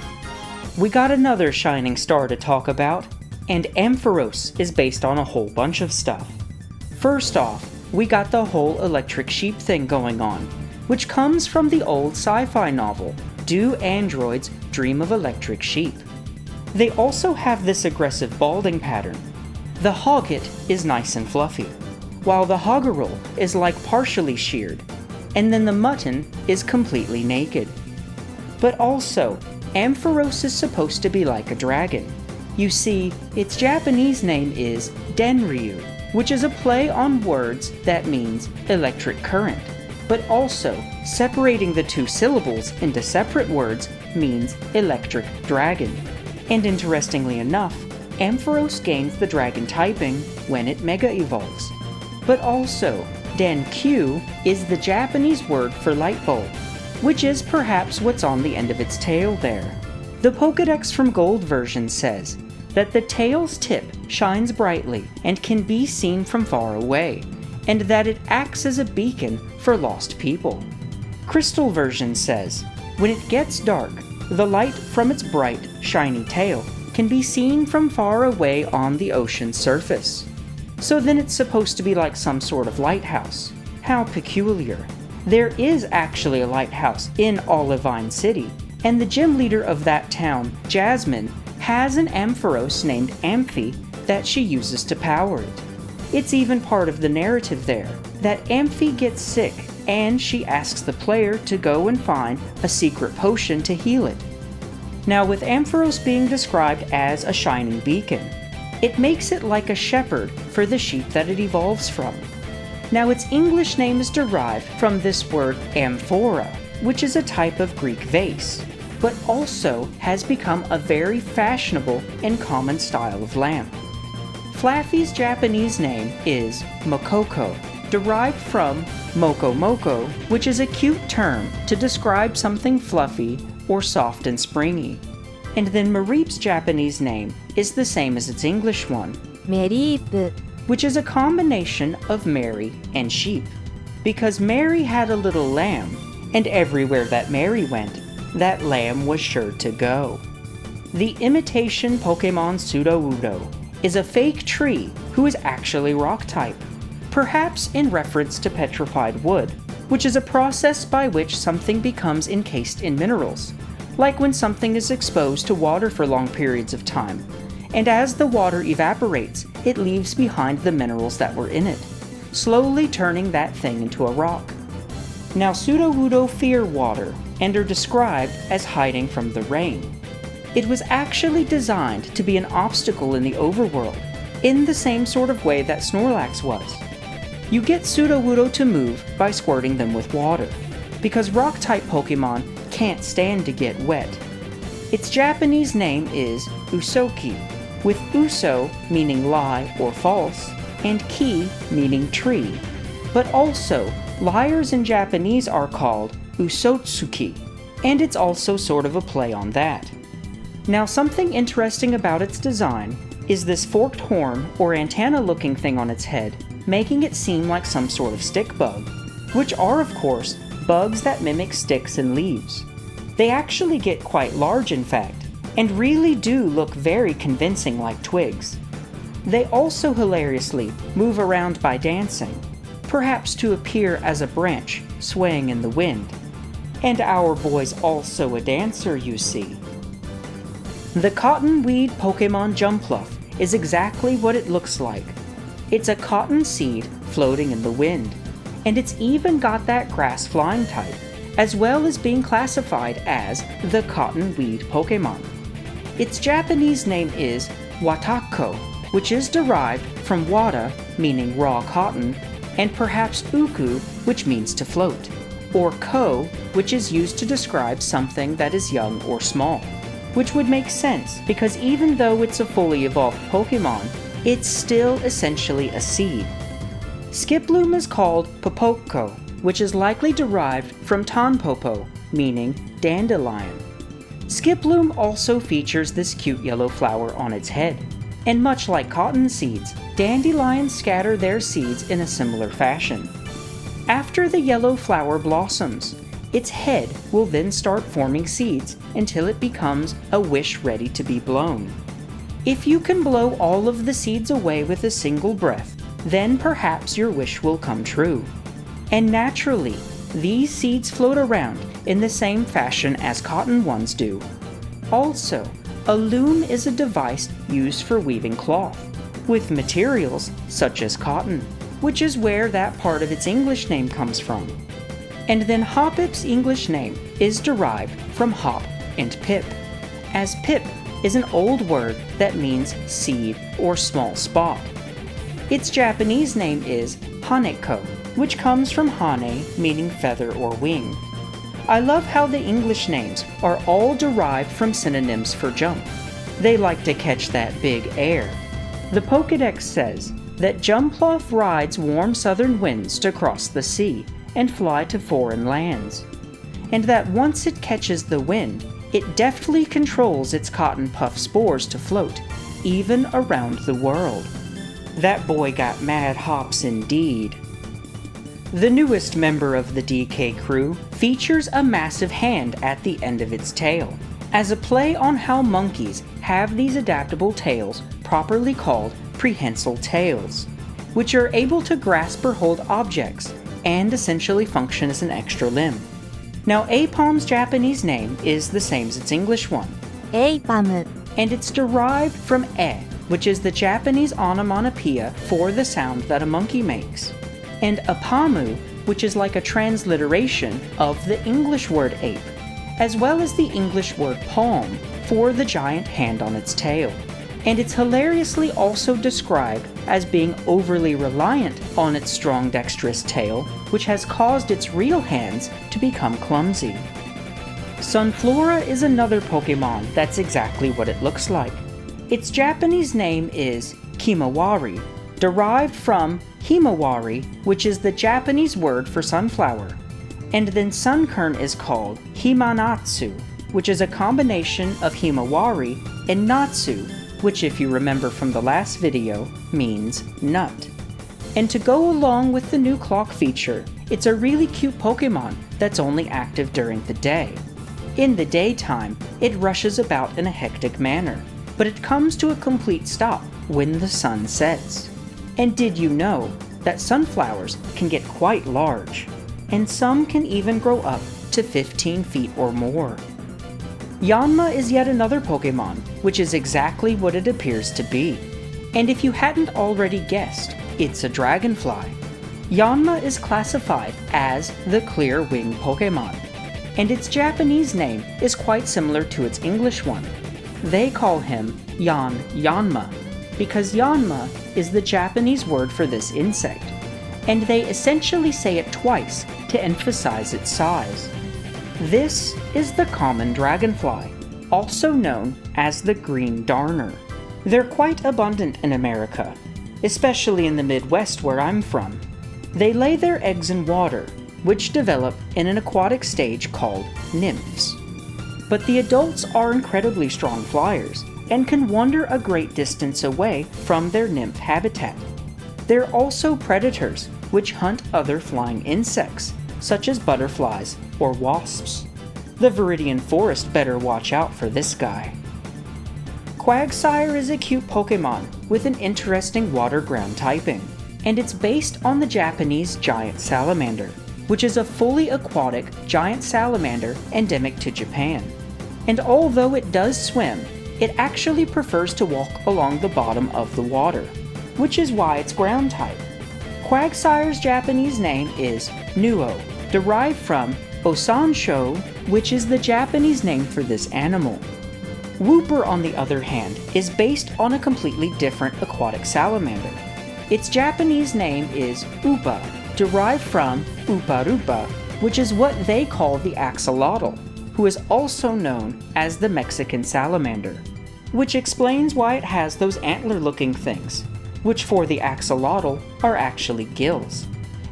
We got another shining star to talk about, and Ampharos is based on a whole bunch of stuff. First off, we got the whole electric sheep thing going on, which comes from the old sci-fi novel, Do Androids Dream of Electric Sheep? They also have this aggressive balding pattern. The Hoggit is nice and fluffy, while the Hoggerel is like partially sheared, and then the mutton is completely naked. But also, Ampharos is supposed to be like a dragon. You see, its Japanese name is Denryu, which is a play on words that means electric current, but also separating the two syllables into separate words means electric dragon. And interestingly enough, Ampharos gains the dragon typing when it mega evolves. But also, Denkyu is the Japanese word for light bulb, which is perhaps what's on the end of its tail there. The Pokédex from Gold version says that the tail's tip shines brightly and can be seen from far away, and that it acts as a beacon for lost people. Crystal version says, when it gets dark, the light from its bright, shiny tail can be seen from far away on the ocean's surface. So then it's supposed to be like some sort of lighthouse. How peculiar. There is actually a lighthouse in Olivine City, and the gym leader of that town, Jasmine, has an Ampharos named Amphi that she uses to power it. It's even part of the narrative there, that Amphi gets sick and she asks the player to go and find a secret potion to heal it. Now with Ampharos being described as a shining beacon, it makes it like a shepherd for the sheep that it evolves from. Now its English name is derived from this word amphora, which is a type of Greek vase, but also has become a very fashionable and common style of lamp. Flaffy's Japanese name is Mokoko, derived from Moko Moko, which is a cute term to describe something fluffy or soft and springy. And then Mareep's Japanese name is the same as its English one, メリープ which is a combination of Mary and sheep. Because Mary had a little lamb, and everywhere that Mary went, that lamb was sure to go. The imitation Pokemon Sudowoodo is a fake tree who is actually rock type, perhaps in reference to petrified wood, which is a process by which something becomes encased in minerals, like when something is exposed to water for long periods of time, and as the water evaporates, it leaves behind the minerals that were in it, slowly turning that thing into a rock. Now Sudowoodo fear water, and are described as hiding from the rain. It was actually designed to be an obstacle in the overworld, in the same sort of way that Snorlax was. You get Sudowoodo to move by squirting them with water, because rock-type Pokemon can't stand to get wet. Its Japanese name is Usoki, with Uso meaning lie or false, and Ki meaning tree. But also, liars in Japanese are called Usotsuki, and it's also sort of a play on that. Now something interesting about its design is this forked horn or antenna looking thing on its head, making it seem like some sort of stick bug, which are of course bugs that mimic sticks and leaves. They actually get quite large in fact, and really do look very convincing like twigs. They also hilariously move around by dancing, perhaps to appear as a branch swaying in the wind. And our boy's also a dancer, you see. The cottonweed Pokemon Jumpluff is exactly what it looks like. It's a cotton seed floating in the wind, and it's even got that grass flying type, as well as being classified as the cottonweed Pokemon. Its Japanese name is Watako, which is derived from wata, meaning raw cotton, and perhaps uku, which means to float, or ko, which is used to describe something that is young or small. Which would make sense, because even though it's a fully evolved Pokemon, it's still essentially a seed. Skiploom is called Popoko, which is likely derived from Tanpopo, meaning dandelion. Skiploom also features this cute yellow flower on its head, and much like cotton seeds, dandelions scatter their seeds in a similar fashion. After the yellow flower blossoms, its head will then start forming seeds until it becomes a wish ready to be blown. If you can blow all of the seeds away with a single breath, then perhaps your wish will come true. And naturally, these seeds float around in the same fashion as cotton ones do. Also, a loom is a device used for weaving cloth, with materials such as cotton, which is where that part of its English name comes from. And then Hoppip's English name is derived from hop and pip, as pip is an old word that means seed or small spot. Its Japanese name is Haneko, which comes from hane, meaning feather or wing. I love how the English names are all derived from synonyms for jump. They like to catch that big air. The Pokédex says that Jumpluff rides warm southern winds to cross the sea and fly to foreign lands, and that once it catches the wind, it deftly controls its cotton puff spores to float, even around the world. That boy got mad hops indeed. The newest member of the DK crew features a massive hand at the end of its tail, as a play on how monkeys have these adaptable tails properly called prehensile tails, which are able to grasp or hold objects and essentially function as an extra limb. Now, Aipom's Japanese name is the same as its English one, Aipom, and it's derived from e, which is the Japanese onomatopoeia for the sound that a monkey makes, and apamu, which is like a transliteration of the English word ape, as well as the English word palm for the giant hand on its tail. And it's hilariously also described as being overly reliant on its strong dexterous tail, which has caused its real hands to become clumsy. Sunflora is another Pokemon that's exactly what it looks like. Its Japanese name is Kimawari, derived from Himawari, which is the Japanese word for sunflower. And then Sunkern is called Himanatsu, which is a combination of Himawari and Natsu, which, if you remember from the last video, means nut. And to go along with the new clock feature, it's a really cute Pokemon that's only active during the day. In the daytime, it rushes about in a hectic manner, but it comes to a complete stop when the sun sets. And did you know that sunflowers can get quite large, and some can even grow up to 15 feet or more? Yanma is yet another Pokemon, which is exactly what it appears to be. And if you hadn't already guessed, it's a dragonfly. Yanma is classified as the clear-winged Pokemon, and its Japanese name is quite similar to its English one. They call him Yanma, because Yanma is the Japanese word for this insect, and they essentially say it twice to emphasize its size. This is the common dragonfly, also known as the green darner. They're quite abundant in America, especially in the Midwest where I'm from. They lay their eggs in water, which develop in an aquatic stage called nymphs. But the adults are incredibly strong flyers and can wander a great distance away from their nymph habitat. They're also predators, which hunt other flying insects, such as butterflies or wasps. The Viridian Forest better watch out for this guy. Quagsire is a cute Pokemon with an interesting water-ground typing, and it's based on the Japanese giant salamander, which is a fully aquatic giant salamander endemic to Japan. And although it does swim, it actually prefers to walk along the bottom of the water, which is why it's ground type. Quagsire's Japanese name is Nuo, derived from Osansho, which is the Japanese name for this animal. Wooper, on the other hand, is based on a completely different aquatic salamander. Its Japanese name is Upa, derived from Uparupa, which is what they call the axolotl, who is also known as the Mexican salamander, which explains why it has those antler-looking things, which for the axolotl are actually gills.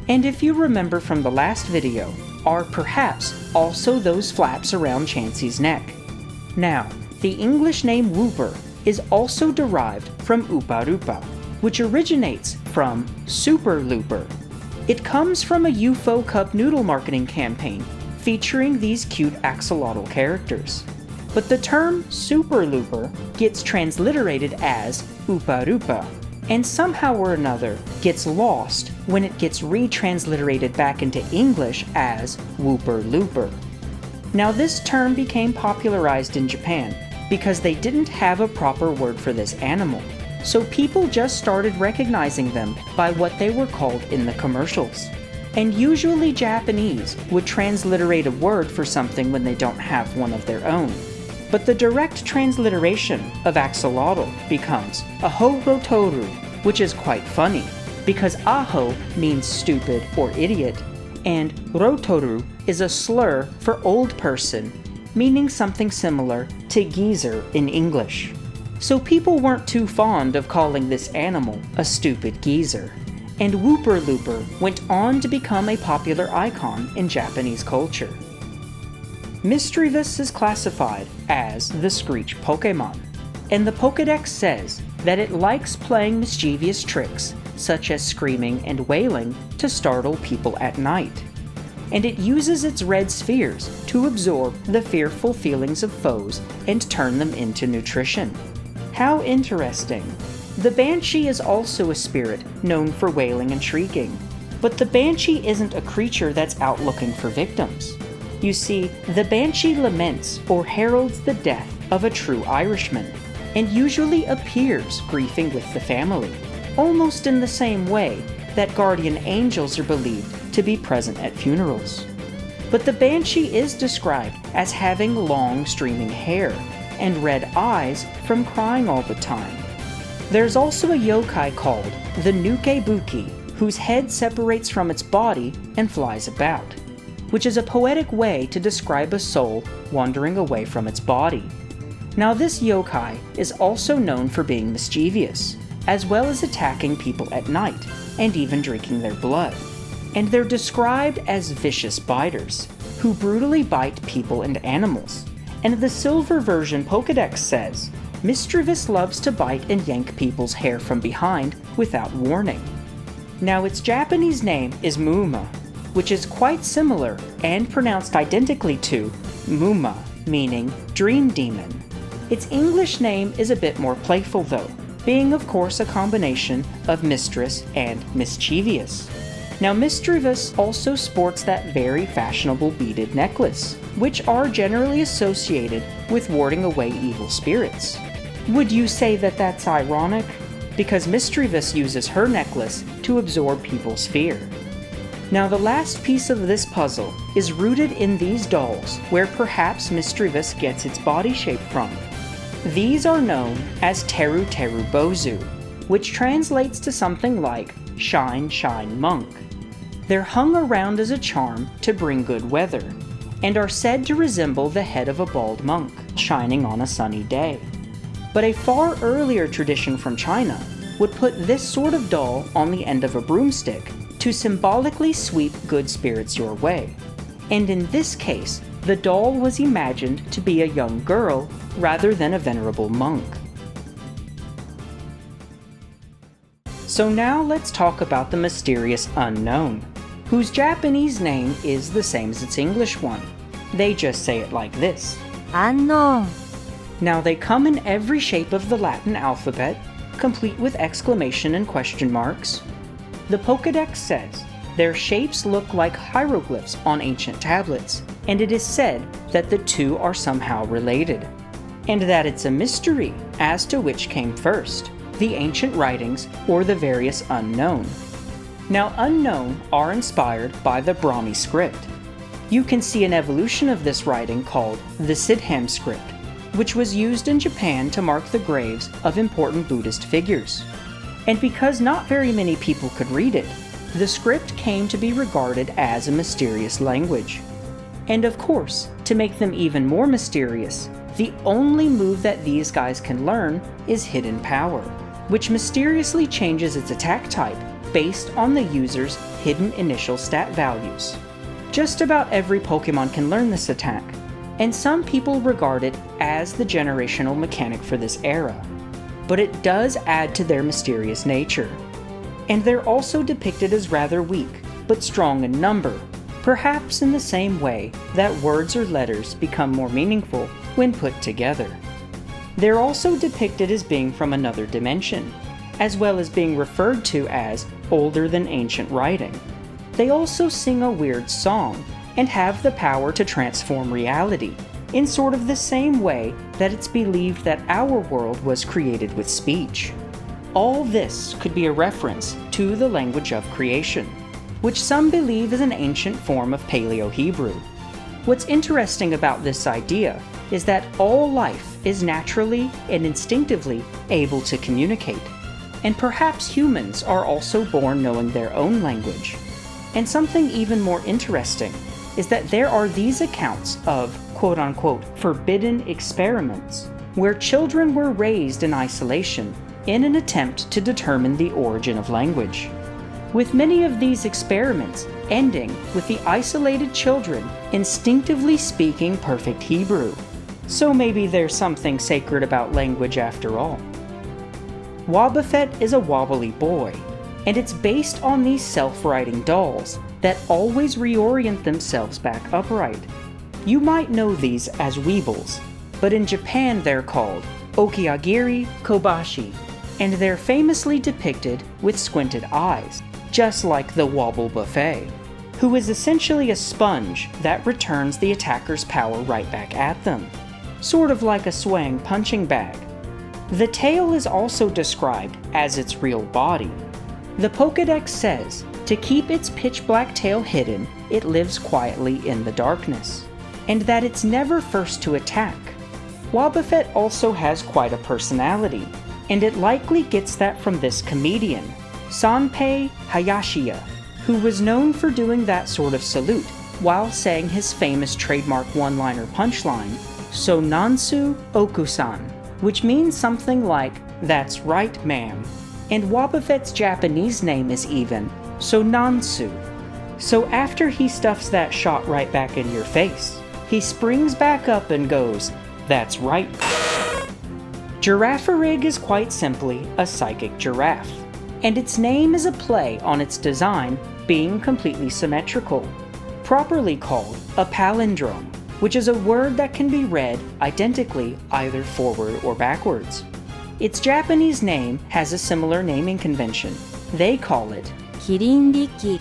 And if you remember from the last video, are perhaps also those flaps around Chansey's neck. Now, the English name Wooper is also derived from Uparupa, which originates from Super Looper. It comes from a UFO Cup noodle marketing campaign featuring these cute axolotl characters. But the term Super Looper gets transliterated as Oopa Roopa, and somehow or another gets lost when it gets retransliterated back into English as Wooper Looper. Now this term became popularized in Japan because they didn't have a proper word for this animal, so people just started recognizing them by what they were called in the commercials. And usually Japanese would transliterate a word for something when they don't have one of their own. But the direct transliteration of axolotl becomes Aho Rotoru, which is quite funny, because Aho means stupid or idiot, and Rotoru is a slur for old person, meaning something similar to geezer in English. So people weren't too fond of calling this animal a stupid geezer, and Wooper Looper went on to become a popular icon in Japanese culture. Misdreavus is classified as the Screech Pokémon, and the Pokédex says that it likes playing mischievous tricks, such as screaming and wailing, to startle people at night. And it uses its red spheres to absorb the fearful feelings of foes and turn them into nutrition. How interesting! The Banshee is also a spirit known for wailing and shrieking, but the Banshee isn't a creature that's out looking for victims. You see, the Banshee laments or heralds the death of a true Irishman, and usually appears grieving with the family, almost in the same way that guardian angels are believed to be present at funerals. But the Banshee is described as having long streaming hair and red eyes from crying all the time. There's also a yokai called the Nukebuki, whose head separates from its body and flies about, which is a poetic way to describe a soul wandering away from its body. Now this yokai is also known for being mischievous, as well as attacking people at night, and even drinking their blood. And they're described as vicious biters, who brutally bite people and animals. And the silver version Pokédex says, Misdreavus loves to bite and yank people's hair from behind without warning. Now its Japanese name is Muma, which is quite similar and pronounced identically to Muma, meaning dream demon. Its English name is a bit more playful though, being of course a combination of mistress and mischievous. Now Misdreavus also sports that very fashionable beaded necklace, which are generally associated with warding away evil spirits. Would you say that that's ironic? Because Misdreavus uses her necklace to absorb people's fear. Now the last piece of this puzzle is rooted in these dolls, where perhaps Misdreavus gets its body shape from. These are known as Teru Teru Bozu, which translates to something like Shine Shine Monk. They're hung around as a charm to bring good weather, and are said to resemble the head of a bald monk, shining on a sunny day. But a far earlier tradition from China would put this sort of doll on the end of a broomstick to symbolically sweep good spirits your way. And in this case, the doll was imagined to be a young girl rather than a venerable monk. So now let's talk about the mysterious Unown, whose Japanese name is the same as its English one. They just say it like this. Unknown. Now they come in every shape of the Latin alphabet, complete with exclamation and question marks. The Pokédex says their shapes look like hieroglyphs on ancient tablets, and it is said that the two are somehow related, and that it's a mystery as to which came first, the ancient writings or the various Unown. Now Unown are inspired by the Brahmi script. You can see an evolution of this writing called the Siddham script, which was used in Japan to mark the graves of important Buddhist figures. And because not very many people could read it, the script came to be regarded as a mysterious language. And of course, to make them even more mysterious, the only move that these guys can learn is Hidden Power, which mysteriously changes its attack type based on the user's hidden initial stat values. Just about every Pokemon can learn this attack, and some people regard it as the generational mechanic for this era. But it does add to their mysterious nature. And they're also depicted as rather weak, but strong in number, perhaps in the same way that words or letters become more meaningful when put together. They're also depicted as being from another dimension, as well as being referred to as older than ancient writing. They also sing a weird song and have the power to transform reality, in sort of the same way that it's believed that our world was created with speech. All this could be a reference to the language of creation, which some believe is an ancient form of Paleo-Hebrew. What's interesting about this idea is that all life is naturally and instinctively able to communicate, and perhaps humans are also born knowing their own language. And something even more interesting is that there are these accounts of quote-unquote forbidden experiments where children were raised in isolation in an attempt to determine the origin of language, with many of these experiments ending with the isolated children instinctively speaking perfect Hebrew. So maybe there's something sacred about language after all. Wobbuffet is a wobbly boy, and it's based on these self-writing dolls that always reorient themselves back upright. You might know these as Weebles, but in Japan they're called Okiagiri Kobashi, and they're famously depicted with squinted eyes, just like the Wobbuffet, who is essentially a sponge that returns the attacker's power right back at them, sort of like a swaying punching bag. The tail is also described as its real body. The Pokédex says to keep its pitch-black tail hidden, it lives quietly in the darkness, and that it's never first to attack. Wobbuffet also has quite a personality, and it likely gets that from this comedian, Sanpei Hayashiya, who was known for doing that sort of salute while saying his famous trademark one-liner punchline, "So Nansu Okusan," which means something like, "That's right, ma'am." And Wobbuffet's Japanese name is even So Nansu. So after he stuffs that shot right back in your face, he springs back up and goes, "That's right." Girafarig is quite simply a psychic giraffe, and its name is a play on its design being completely symmetrical, properly called a palindrome, which is a word that can be read identically either forward or backwards. Its Japanese name has a similar naming convention. They call it Kirinriki.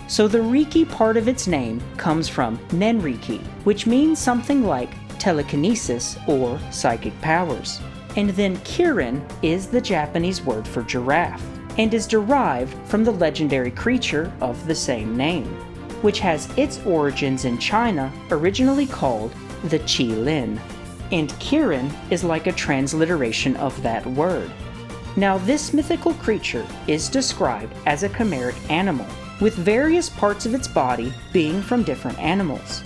So the Riki part of its name comes from Nenriki, which means something like telekinesis or psychic powers. And then Kirin is the Japanese word for giraffe, and is derived from the legendary creature of the same name, which has its origins in China, originally called the Qilin. And Kirin is like a transliteration of that word. Now this mythical creature is described as a chimeric animal, with various parts of its body being from different animals.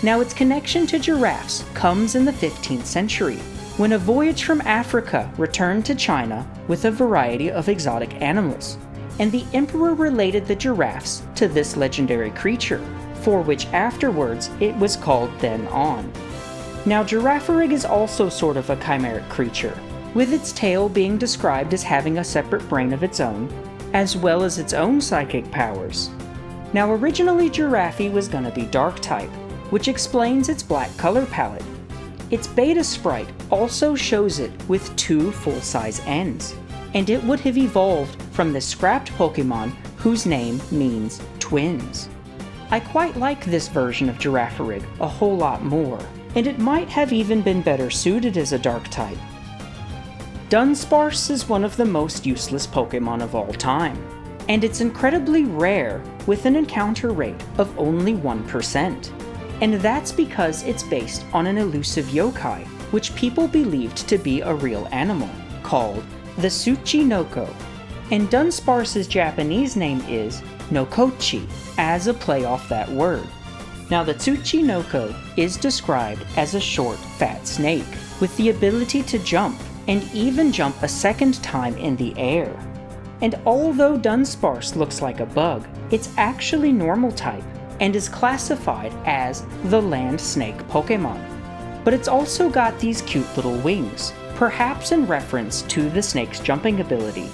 Now its connection to giraffes comes in the 15th century, when a voyage from Africa returned to China with a variety of exotic animals, and the emperor related the giraffes to this legendary creature, for which afterwards it was called then on. Now Girafarig is also sort of a chimeric creature, with its tail being described as having a separate brain of its own, as well as its own psychic powers. Now originally Giraffy was gonna be dark type, which explains its black color palette. Its beta sprite also shows it with 2 full-size ends, and it would have evolved from the scrapped Pokemon whose name means twins. I quite like this version of Girafarig a whole lot more, and it might have even been better suited as a dark type. Dunsparce is one of the most useless Pokemon of all time, and it's incredibly rare with an encounter rate of only 1%. And that's because it's based on an elusive yokai, which people believed to be a real animal, called the Tsuchinoko. And Dunsparce's Japanese name is Nokochi, as a play off that word. Now the Tsuchinoko is described as a short, fat snake, with the ability to jump, and even jump a second time in the air. And although Dunsparce looks like a bug, it's actually normal type, and is classified as the land snake Pokemon. But it's also got these cute little wings, perhaps in reference to the snake's jumping ability.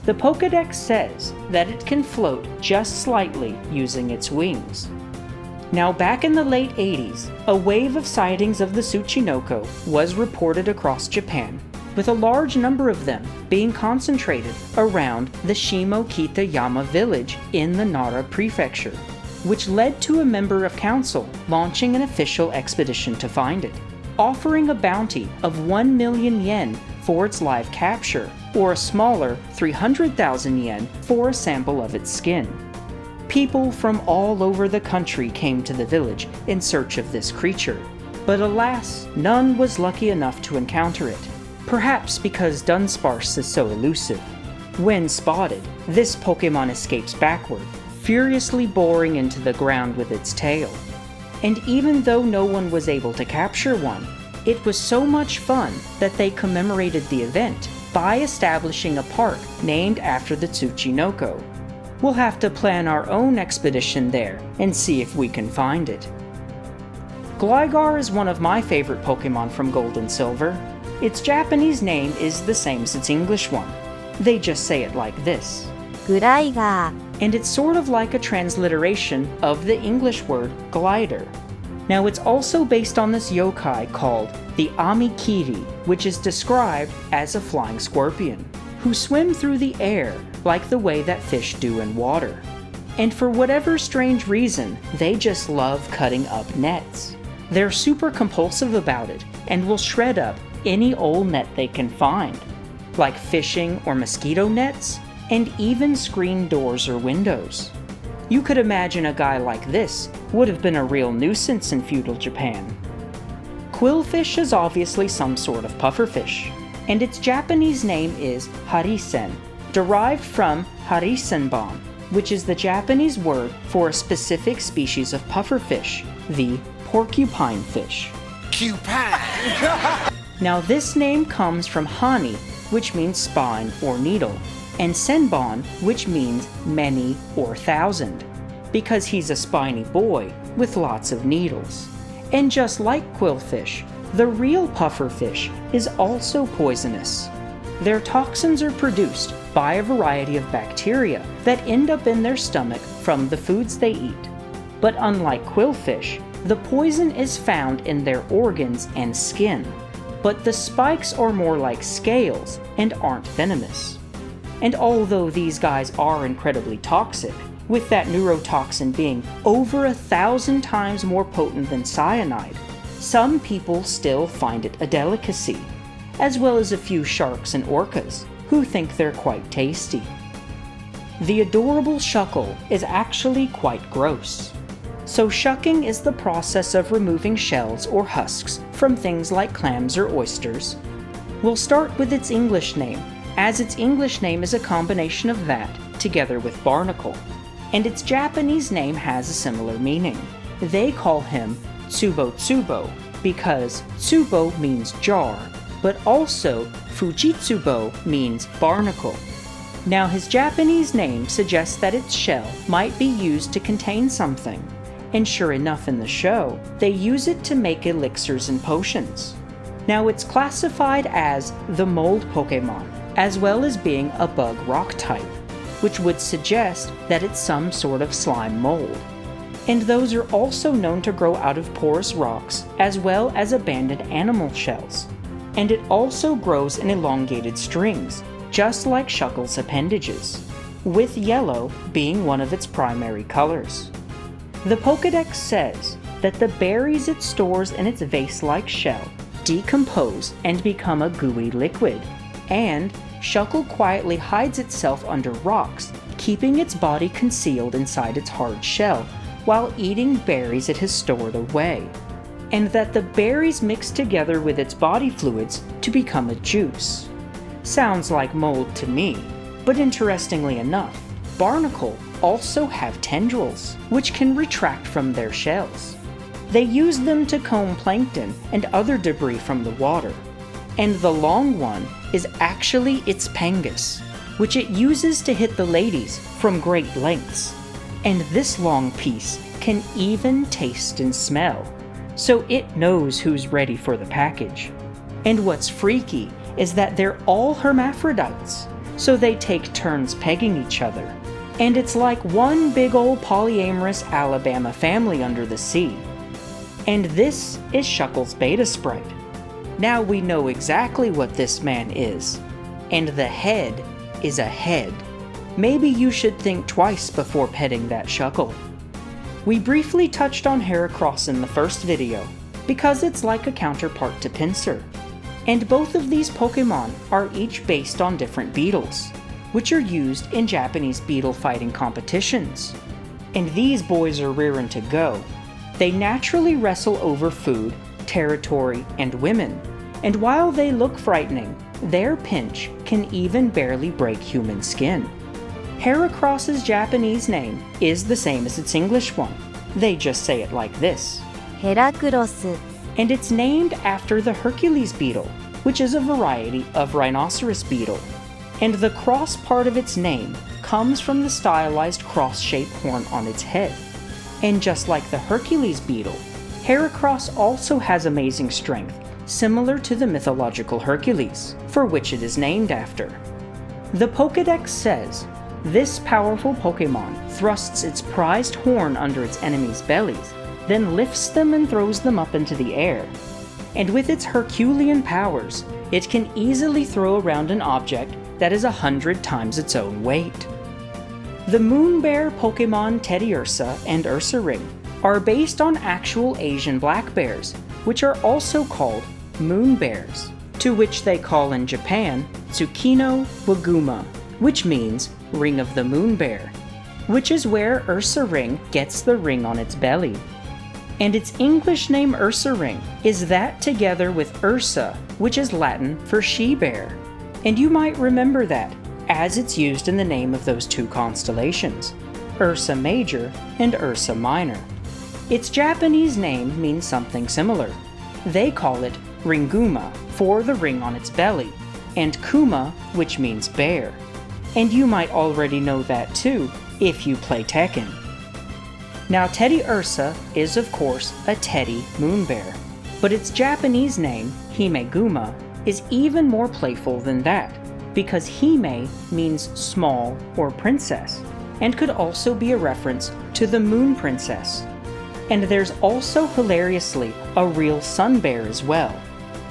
The The Pokédex says that it can float just slightly using its wings. Now back in the late 80s, a wave of sightings of the Tsuchinoko was reported across Japan, with a large number of them being concentrated around the Shimokita-yama village in the Nara prefecture, which led to a member of council launching an official expedition to find it, offering a bounty of 1 million yen for its live capture, or a smaller 300,000 yen for a sample of its skin. People from all over the country came to the village in search of this creature, but alas, none was lucky enough to encounter it, perhaps because Dunsparce is so elusive. When spotted, this Pokémon escapes backward, furiously boring into the ground with its tail. And even though no one was able to capture one, it was so much fun that they commemorated the event by establishing a park named after the Tsuchinoko. We'll have to plan our own expedition there and see if we can find it. Gligar is one of my favorite Pokémon from Gold and Silver. Its Japanese name is the same as its English one. They just say it like this. グライガー And it's sort of like a transliteration of the English word glider. Now it's also based on this yokai called the Amikiri, which is described as a flying scorpion, who swim through the air like the way that fish do in water. And for whatever strange reason, they just love cutting up nets. They're super compulsive about it, and will shred up any old net they can find, like fishing or mosquito nets, and even screen doors or windows. You could imagine a guy like this would have been a real nuisance in feudal Japan. Quillfish is obviously some sort of pufferfish, and its Japanese name is harisen, derived from harisenban, which is the Japanese word for a specific species of pufferfish, the porcupine fish. Now this name comes from hani, which means spine or needle, and senbon, which means many or thousand, because he's a spiny boy with lots of needles. And just like quillfish, the real pufferfish is also poisonous. Their toxins are produced by a variety of bacteria that end up in their stomach from the foods they eat. But unlike quillfish, the poison is found in their organs and skin, but the spikes are more like scales and aren't venomous. And although these guys are incredibly toxic, with that neurotoxin being over 1,000 times more potent than cyanide, some people still find it a delicacy, as well as a few sharks and orcas who think they're quite tasty. The adorable Shuckle is actually quite gross. So shucking is the process of removing shells or husks from things like clams or oysters. We'll start with its English name, as its English name is a combination of that together with barnacle, and its Japanese name has a similar meaning. They call him Tsubo Tsubo because Tsubo means jar, but also Fujitsubo means barnacle. Now his Japanese name suggests that its shell might be used to contain something, and sure enough in the show, they use it to make elixirs and potions. Now it's classified as the mold Pokémon, as well as being a bug rock type, which would suggest that it's some sort of slime mold. And those are also known to grow out of porous rocks, as well as abandoned animal shells. And it also grows in elongated strings, just like Shuckle's appendages, with yellow being one of its primary colors. The Pokédex says that the berries it stores in its vase-like shell decompose and become a gooey liquid, and Shuckle quietly hides itself under rocks, keeping its body concealed inside its hard shell while eating berries it has stored away, and that the berries mix together with its body fluids to become a juice. Sounds like mold to me, but interestingly enough, barnacle also have tendrils, which can retract from their shells. They use them to comb plankton and other debris from the water, and the long one is actually its pangus, which it uses to hit the ladies from great lengths. And this long piece can even taste and smell, so it knows who's ready for the package. And what's freaky is that they're all hermaphrodites, so they take turns pegging each other. And it's like one big old polyamorous Alabama family under the sea. And this is Shuckle's beta sprite. Now we know exactly what this man is. And the head is a head. Maybe you should think twice before petting that Shuckle. We briefly touched on Heracross in the first video, because it's like a counterpart to Pinsir. And both of these Pokemon are each based on different beetles, which are used in Japanese beetle fighting competitions. And these boys are rearing to go. They naturally wrestle over food, territory, and women. And while they look frightening, their pinch can even barely break human skin. Heracross's Japanese name is the same as its English one. They just say it like this. ヘラクロス And it's named after the Hercules beetle, which is a variety of rhinoceros beetle. And the cross part of its name comes from the stylized cross-shaped horn on its head. And just like the Hercules beetle, Heracross also has amazing strength, similar to the mythological Hercules, for which it is named after. The Pokédex says, this powerful Pokémon thrusts its prized horn under its enemies' bellies, then lifts them and throws them up into the air. And with its Herculean powers, it can easily throw around an object that is 100 times its own weight. The Moonbear Pokémon Teddiursa and Ursaring are based on actual Asian black bears, which are also called moon bears, to which they call in Japan Tsukino Waguma, which means Ring of the Moon Bear, which is where Ursaring gets the ring on its belly. And its English name Ursaring is that together with Ursa, which is Latin for she-bear. And you might remember that, as it's used in the name of those two constellations, Ursa Major and Ursa Minor. Its Japanese name means something similar. They call it Ringuma for the ring on its belly, and Kuma, which means bear. And you might already know that too, if you play Tekken. Now Teddiursa is of course a teddy moon bear, but its Japanese name, Himeguma, is even more playful than that, because Hime means small or princess, and could also be a reference to the moon princess. And there's also hilariously a real sun bear as well,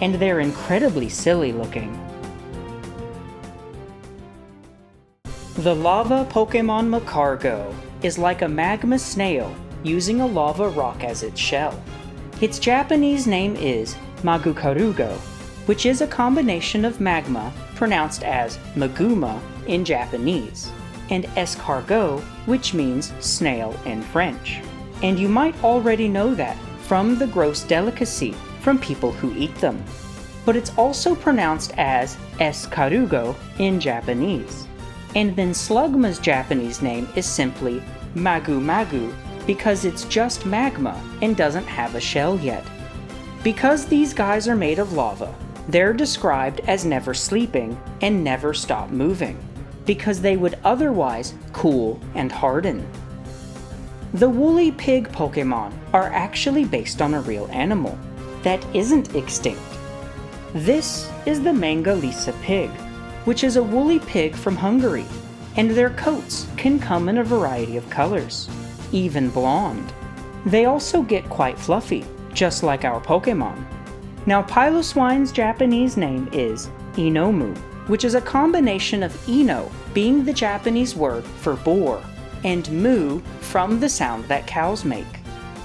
and they're incredibly silly looking. The lava Pokemon Macargo is like a magma snail using a lava rock as its shell. Its Japanese name is Magukarugo, which is a combination of magma, pronounced as Maguma in Japanese, and escargot, which means snail in French. And you might already know that from the gross delicacy from people who eat them. But it's also pronounced as escarugo in Japanese. And then Slugma's Japanese name is simply Magu Magu because it's just magma and doesn't have a shell yet. Because these guys are made of lava, they're described as never sleeping and never stop moving, because they would otherwise cool and harden. The woolly pig Pokemon are actually based on a real animal that isn't extinct. This is the Mangalitsa pig, which is a woolly pig from Hungary, and their coats can come in a variety of colors, even blonde. They also get quite fluffy, just like our Pokemon. Now Piloswine's Japanese name is Inomu, which is a combination of Ino being the Japanese word for boar, and mu from the sound that cows make.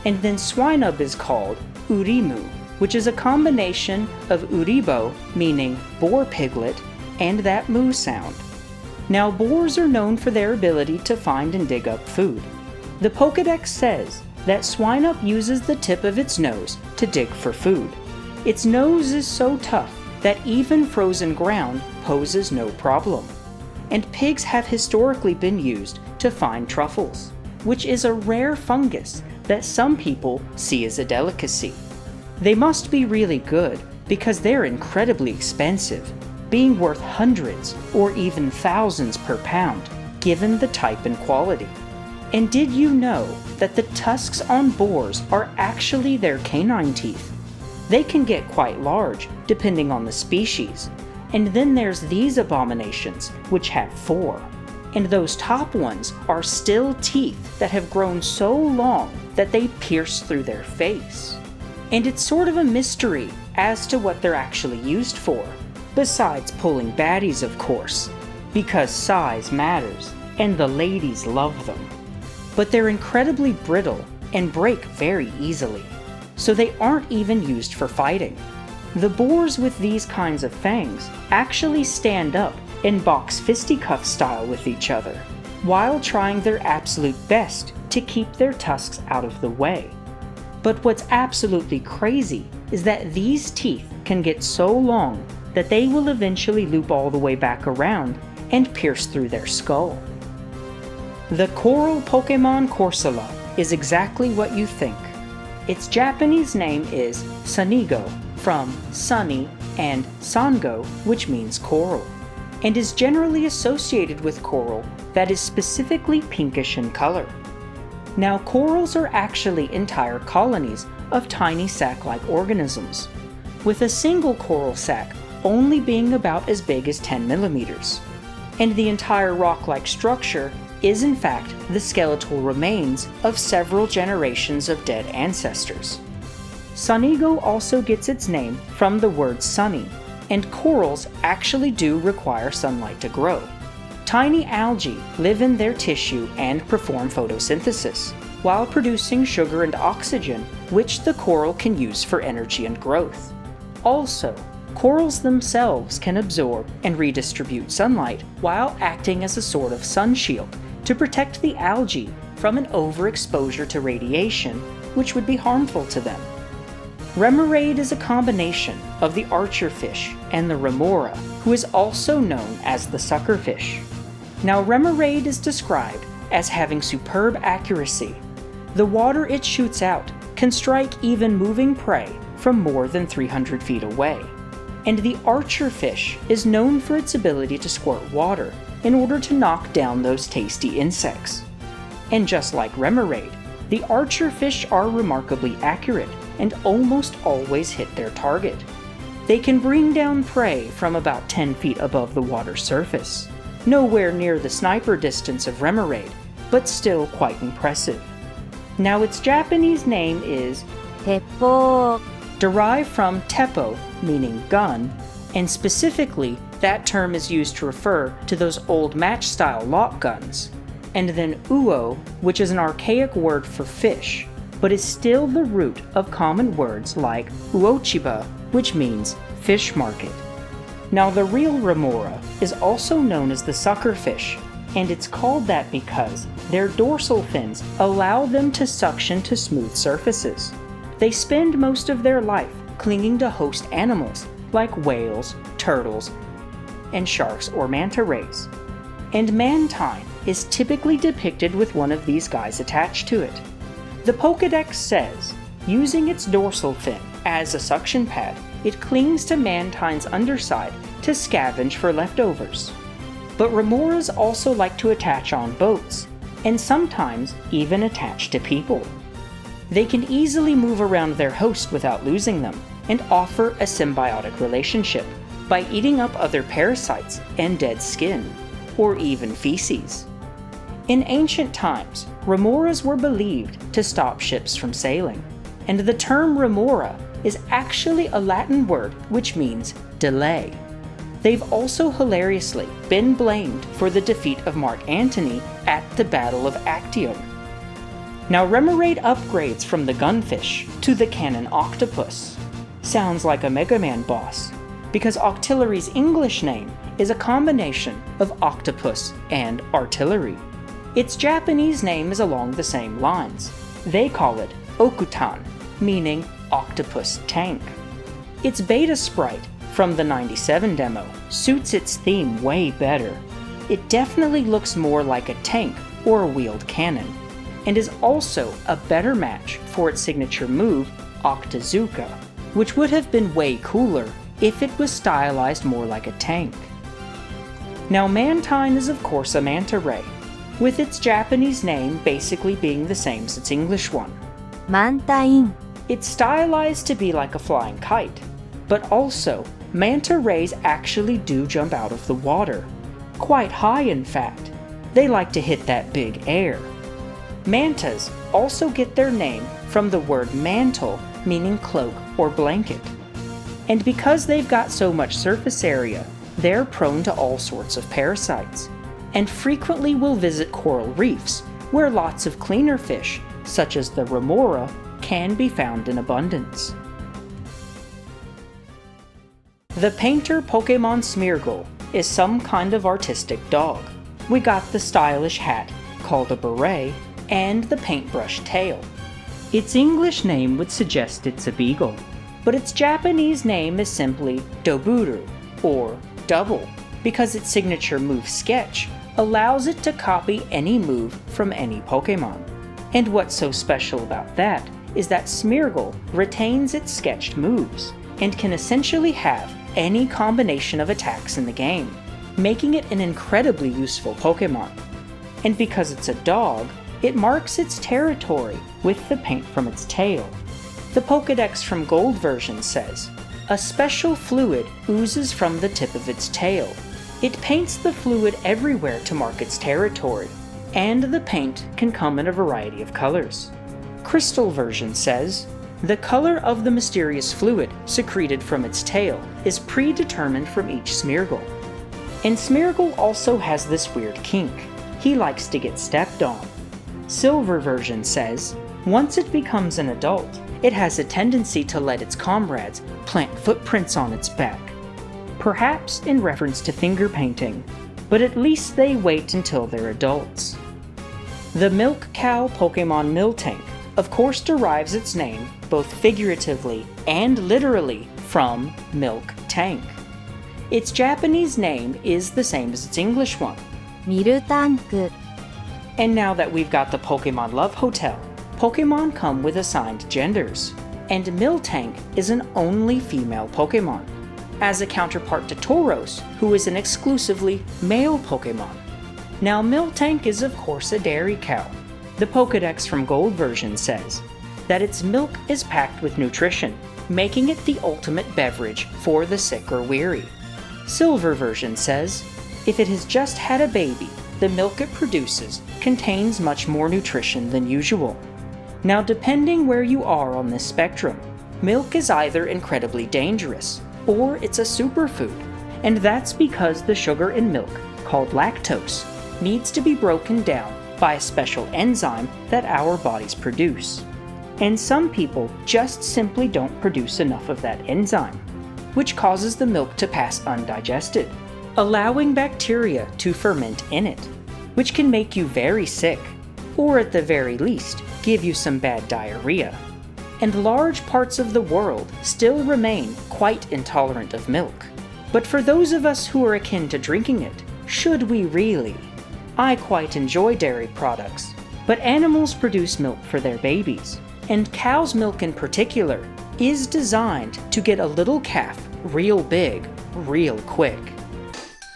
And then Swinub is called Urimu, which is a combination of Uribo, meaning boar piglet, and that moo sound. Now boars are known for their ability to find and dig up food. The Pokédex says that Swinub uses the tip of its nose to dig for food. Its nose is so tough that even frozen ground poses no problem. And pigs have historically been used to find truffles, which is a rare fungus that some people see as a delicacy. They must be really good because they're incredibly expensive, being worth hundreds or even thousands per pound, given the type and quality. And did you know that the tusks on boars are actually their canine teeth? They can get quite large, depending on the species, And then there's these abominations, which have 4. And those top ones are still teeth that have grown so long that they pierce through their face. And it's sort of a mystery as to what they're actually used for, besides pulling baddies, of course, because size matters, and the ladies love them. But they're incredibly brittle and break very easily, so they aren't even used for fighting. The boars with these kinds of fangs actually stand up and box fisticuff style with each other, while trying their absolute best to keep their tusks out of the way. But what's absolutely crazy is that these teeth can get so long that they will eventually loop all the way back around and pierce through their skull. The coral Pokemon Corsola is exactly what you think. Its Japanese name is Sunigo, from sunny, and sango, which means coral, and is generally associated with coral that is specifically pinkish in color. Now, corals are actually entire colonies of tiny sac-like organisms, with a single coral sac only being about as big as 10 millimeters, and the entire rock-like structure is in fact the skeletal remains of several generations of dead ancestors. Sunigo also gets its name from the word sunny, and corals actually do require sunlight to grow. Tiny algae live in their tissue and perform photosynthesis, while producing sugar and oxygen, which the coral can use for energy and growth. Also, corals themselves can absorb and redistribute sunlight while acting as a sort of sun shield to protect the algae from an overexposure to radiation, which would be harmful to them. Remoraid is a combination of the archerfish and the remora, who is also known as the suckerfish. Now, Remoraid is described as having superb accuracy. The water it shoots out can strike even moving prey from more than 300 feet away. And the archerfish is known for its ability to squirt water in order to knock down those tasty insects. And just like Remoraid, the archerfish are remarkably accurate and almost always hit their target. They can bring down prey from about 10 feet above the water's surface, nowhere near the sniper distance of Remoraid, but still quite impressive. Now, its Japanese name is 鉄砲 derived from teppo, meaning gun, and specifically that term is used to refer to those old match-style lock guns. And then uo, which is an archaic word for fish, but is still the root of common words like uochiba, which means fish market. Now, the real remora is also known as the suckerfish, and it's called that because their dorsal fins allow them to suction to smooth surfaces. They spend most of their life clinging to host animals like whales, turtles, and sharks or manta rays. And Mantine is typically depicted with one of these guys attached to it. The Pokédex says, using its dorsal fin as a suction pad, it clings to Mantine's underside to scavenge for leftovers. But remoras also like to attach on boats, and sometimes even attach to people. They can easily move around their host without losing them, and offer a symbiotic relationship by eating up other parasites and dead skin, or even feces. In ancient times, remoras were believed to stop ships from sailing, and the term remora is actually a Latin word which means delay. They've also hilariously been blamed for the defeat of Mark Antony at the Battle of Actium. Now, Remoraid upgrades from the gunfish to the cannon octopus. Sounds like a Mega Man boss, because Octillery's English name is a combination of octopus and artillery. Its Japanese name is along the same lines. They call it Okutan, meaning octopus tank. Its beta sprite from the 97 demo suits its theme way better. It definitely looks more like a tank or a wheeled cannon, and is also a better match for its signature move, Octazooka, which would have been way cooler if it was stylized more like a tank. Now, Mantine is of course a manta ray, with its Japanese name basically being the same as its English one. 満タイン It's stylized to be like a flying kite, but also manta rays actually do jump out of the water. Quite high, in fact. They like to hit that big air. Mantas also get their name from the word mantle, meaning cloak or blanket. And because they've got so much surface area, they're prone to all sorts of parasites, and frequently will visit coral reefs, where lots of cleaner fish, such as the remora, can be found in abundance. The painter Pokemon Smeargle is some kind of artistic dog. We got the stylish hat, called a beret, and the paintbrush tail. Its English name would suggest it's a beagle, but its Japanese name is simply Doburu, or double, because its signature move sketch allows it to copy any move from any Pokemon. And what's so special about that is that Smeargle retains its sketched moves, and can essentially have any combination of attacks in the game, making it an incredibly useful Pokemon. And because it's a dog, it marks its territory with the paint from its tail. The Pokédex from Gold version says, "A special fluid oozes from the tip of its tail. It paints the fluid everywhere to mark its territory, and the paint can come in a variety of colors." Crystal version says, "The color of the mysterious fluid secreted from its tail is predetermined from each Smeargle." And Smeargle also has this weird kink. He likes to get stepped on. Silver version says, once it becomes an adult, it has a tendency to let its comrades plant footprints on its back. Perhaps in reference to finger painting, but at least they wait until they're adults. The milk cow Pokemon Miltank, of course, derives its name both figuratively and literally from milk tank. Its Japanese name is the same as its English one. Miltank. And now that we've got the Pokemon Love Hotel, Pokemon come with assigned genders, and Miltank is an only female Pokemon, as a counterpart to Tauros, who is an exclusively male Pokemon. Now Miltank is of course a dairy cow. The Pokédex from Gold version says that its milk is packed with nutrition, making it the ultimate beverage for the sick or weary. Silver version says, if it has just had a baby, the milk it produces contains much more nutrition than usual. Now, depending where you are on this spectrum, milk is either incredibly dangerous, or it's a superfood, and that's because the sugar in milk, called lactose, needs to be broken down by a special enzyme that our bodies produce. And some people just simply don't produce enough of that enzyme, which causes the milk to pass undigested, allowing bacteria to ferment in it, which can make you very sick, or at the very least, give you some bad diarrhea. And large parts of the world still remain quite intolerant of milk. But for those of us who are akin to drinking it, should we really? I quite enjoy dairy products, but animals produce milk for their babies, and cow's milk in particular is designed to get a little calf real big, real quick.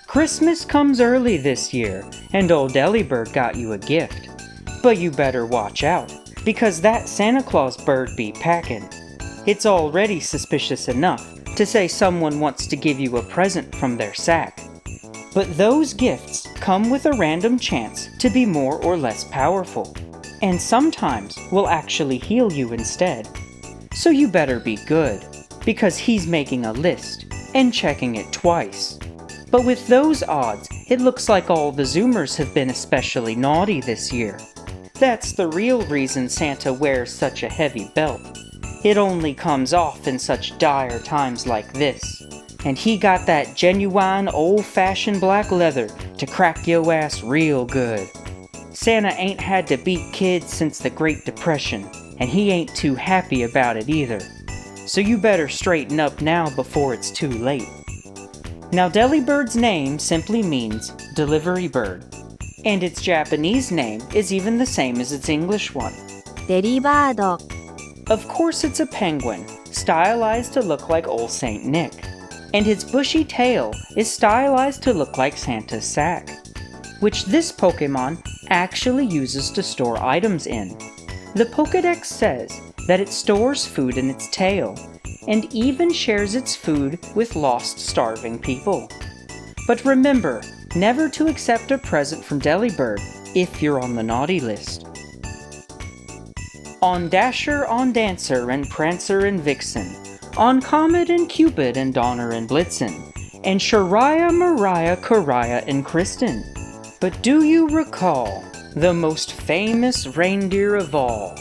Christmas comes early this year, and old Delibird got you a gift. But you better watch out, because that Santa Claus bird be packin'. It's already suspicious enough to say someone wants to give you a present from their sack. But those gifts come with a random chance to be more or less powerful, and sometimes will actually heal you instead. So you better be good, because he's making a list and checking it twice. But with those odds, it looks like all the Zoomers have been especially naughty this year. That's the real reason Santa wears such a heavy belt. It only comes off in such dire times like this. And he got that genuine old-fashioned black leather to crack yo ass real good. Santa ain't had to beat kids since the Great Depression, and he ain't too happy about it either. So you better straighten up now before it's too late. Now Delibird's name simply means delivery bird, and its Japanese name is even the same as its English one. Delibird. Of course it's a penguin, stylized to look like Old Saint Nick, and its bushy tail is stylized to look like Santa's sack, which this Pokemon actually uses to store items in. The Pokédex says that it stores food in its tail, and even shares its food with lost, starving people. But remember, never to accept a present from Delibird if you're on the naughty list. On Dasher, on Dancer, and Prancer and Vixen, on Comet and Cupid and Donner and Blitzen, and Shariah, Mariah, Kariah, and Kristen. But do you recall the most famous reindeer of all?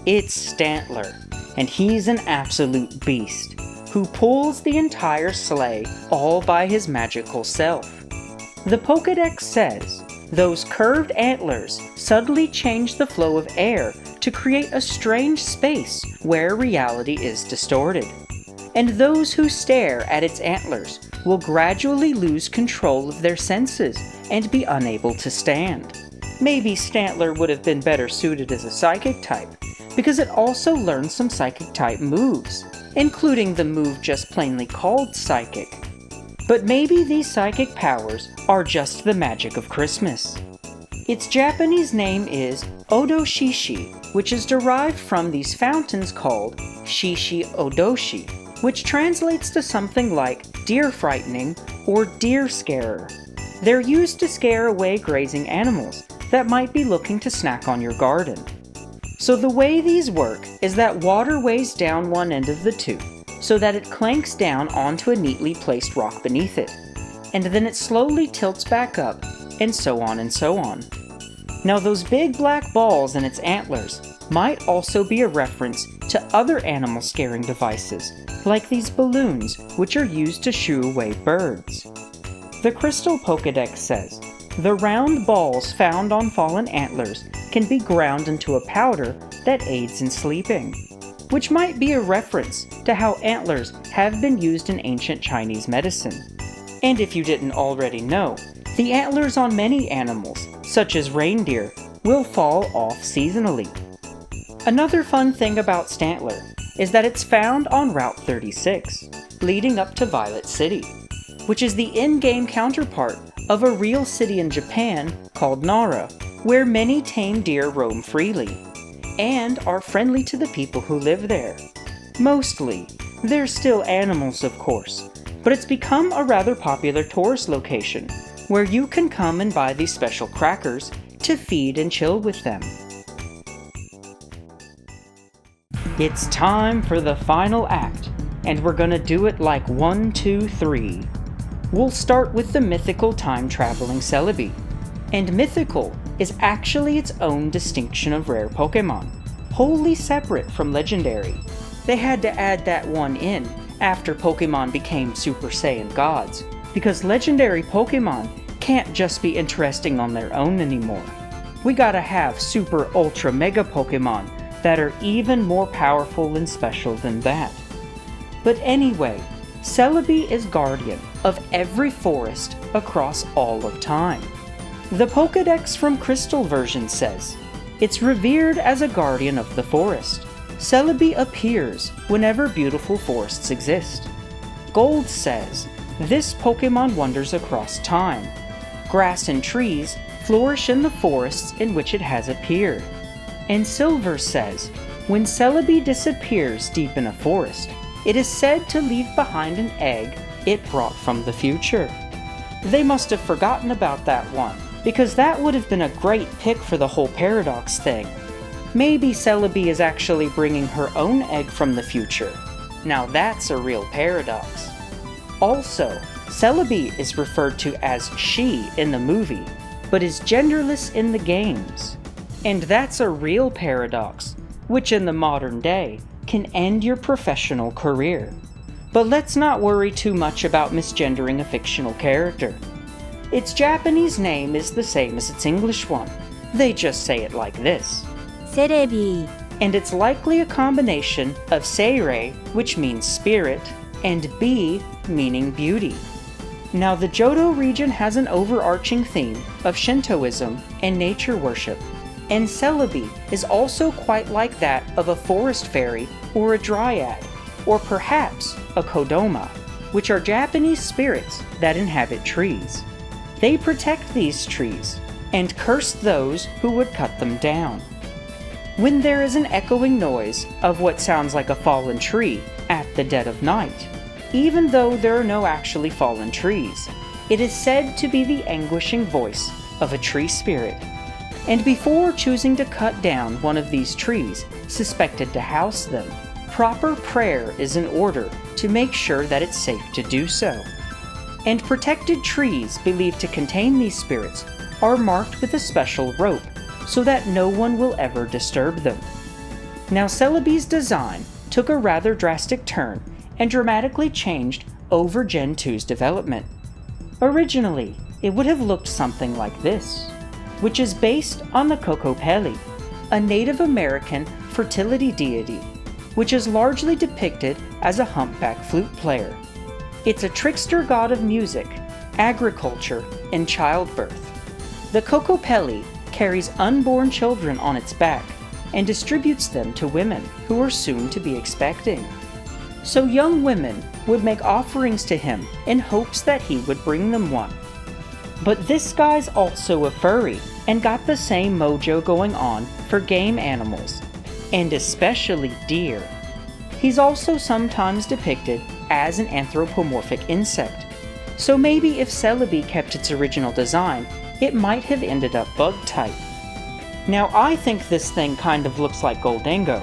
It's Stantler, and he's an absolute beast, who pulls the entire sleigh all by his magical self. The Pokédex says, those curved antlers suddenly change the flow of air to create a strange space where reality is distorted. And those who stare at its antlers will gradually lose control of their senses and be unable to stand. Maybe Stantler would have been better suited as a psychic type, because it also learns some psychic type moves, including the move just plainly called Psychic. But maybe these psychic powers are just the magic of Christmas. Its Japanese name is Odoshishi, which is derived from these fountains called Shishi Odoshi, which translates to something like deer frightening or deer scarer. They're used to scare away grazing animals that might be looking to snack on your garden. So the way these work is that water weighs down one end of the tube, so that it clanks down onto a neatly placed rock beneath it, and then it slowly tilts back up, and so on and so on. Now those big black balls in its antlers might also be a reference to other animal scaring devices, like these balloons, which are used to shoo away birds. The Crystal Pokédex says, the round balls found on fallen antlers can be ground into a powder that aids in sleeping, which might be a reference to how antlers have been used in ancient Chinese medicine. And if you didn't already know, the antlers on many animals, such as reindeer, will fall off seasonally. Another fun thing about Stantler is that it's found on Route 36, leading up to Violet City, which is the in-game counterpart of a real city in Japan called Nara, where many tame deer roam freely, and are friendly to the people who live there. Mostly. They're still animals, of course, but it's become a rather popular tourist location, where you can come and buy these special crackers to feed and chill with them. It's time for the final act, and we're gonna do it like 1, 2, 3. We'll start with the mythical time-traveling Celebi. And mythical is actually its own distinction of rare Pokémon, wholly separate from legendary. They had to add that one in after Pokémon became Super Saiyan gods, because legendary Pokémon can't just be interesting on their own anymore. We gotta have Super Ultra Mega Pokémon that are even more powerful and special than that. But anyway, Celebi is guardian of every forest across all of time. The Pokédex from Crystal version says, it's revered as a guardian of the forest. Celebi appears whenever beautiful forests exist. Gold says, this Pokémon wanders across time. Grass and trees flourish in the forests in which it has appeared. And Silver says, when Celebi disappears deep in a forest, it is said to leave behind an egg it brought from the future. They must have forgotten about that one, because that would have been a great pick for the whole paradox thing. Maybe Celebi is actually bringing her own egg from the future. Now that's a real paradox. Also, Celebi is referred to as she in the movie, but is genderless in the games. And that's a real paradox, which in the modern day can end your professional career. But let's not worry too much about misgendering a fictional character. Its Japanese name is the same as its English one. They just say it like this. Celebi. And it's likely a combination of Seirei, which means spirit, and Bi, meaning beauty. Now the Johto region has an overarching theme of Shintoism and nature worship, and Celebi is also quite like that of a forest fairy or a dryad, or perhaps a Kodama, which are Japanese spirits that inhabit trees. They protect these trees, and curse those who would cut them down. When there is an echoing noise of what sounds like a fallen tree at the dead of night, even though there are no actually fallen trees. It is said to be the anguishing voice of a tree spirit. And before choosing to cut down one of these trees suspected to house them, proper prayer is in order to make sure that it's safe to do so. And protected trees believed to contain these spirits are marked with a special rope so that no one will ever disturb them. Now Celebi's design took a rather drastic turn and dramatically changed over Gen 2's development. Originally, it would have looked something like this, which is based on the Kokopelli, a Native American fertility deity, which is largely depicted as a humpback flute player. It's a trickster god of music, agriculture, and childbirth. The Kokopelli carries unborn children on its back and distributes them to women who are soon to be expecting. So young women would make offerings to him in hopes that he would bring them one. But this guy's also a furry and got the same mojo going on for game animals, and especially deer. He's also sometimes depicted as an anthropomorphic insect, so maybe if Celebi kept its original design, it might have ended up bug-type. Now I think this thing kind of looks like Goldango,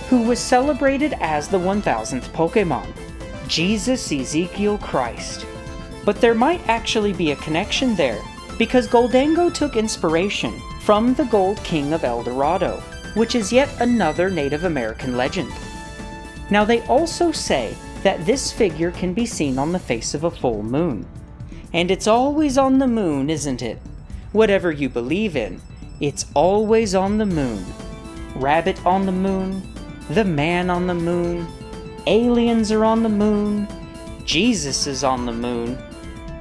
who was celebrated as the 1000th Pokémon, Jesus Ezekiel Christ. But there might actually be a connection there, because Goldango took inspiration from the Gold King of El Dorado, which is yet another Native American legend. Now they also say that this figure can be seen on the face of a full moon. And it's always on the moon, isn't it? Whatever you believe in, it's always on the moon. Rabbit on the moon, the man on the moon, aliens are on the moon, Jesus is on the moon,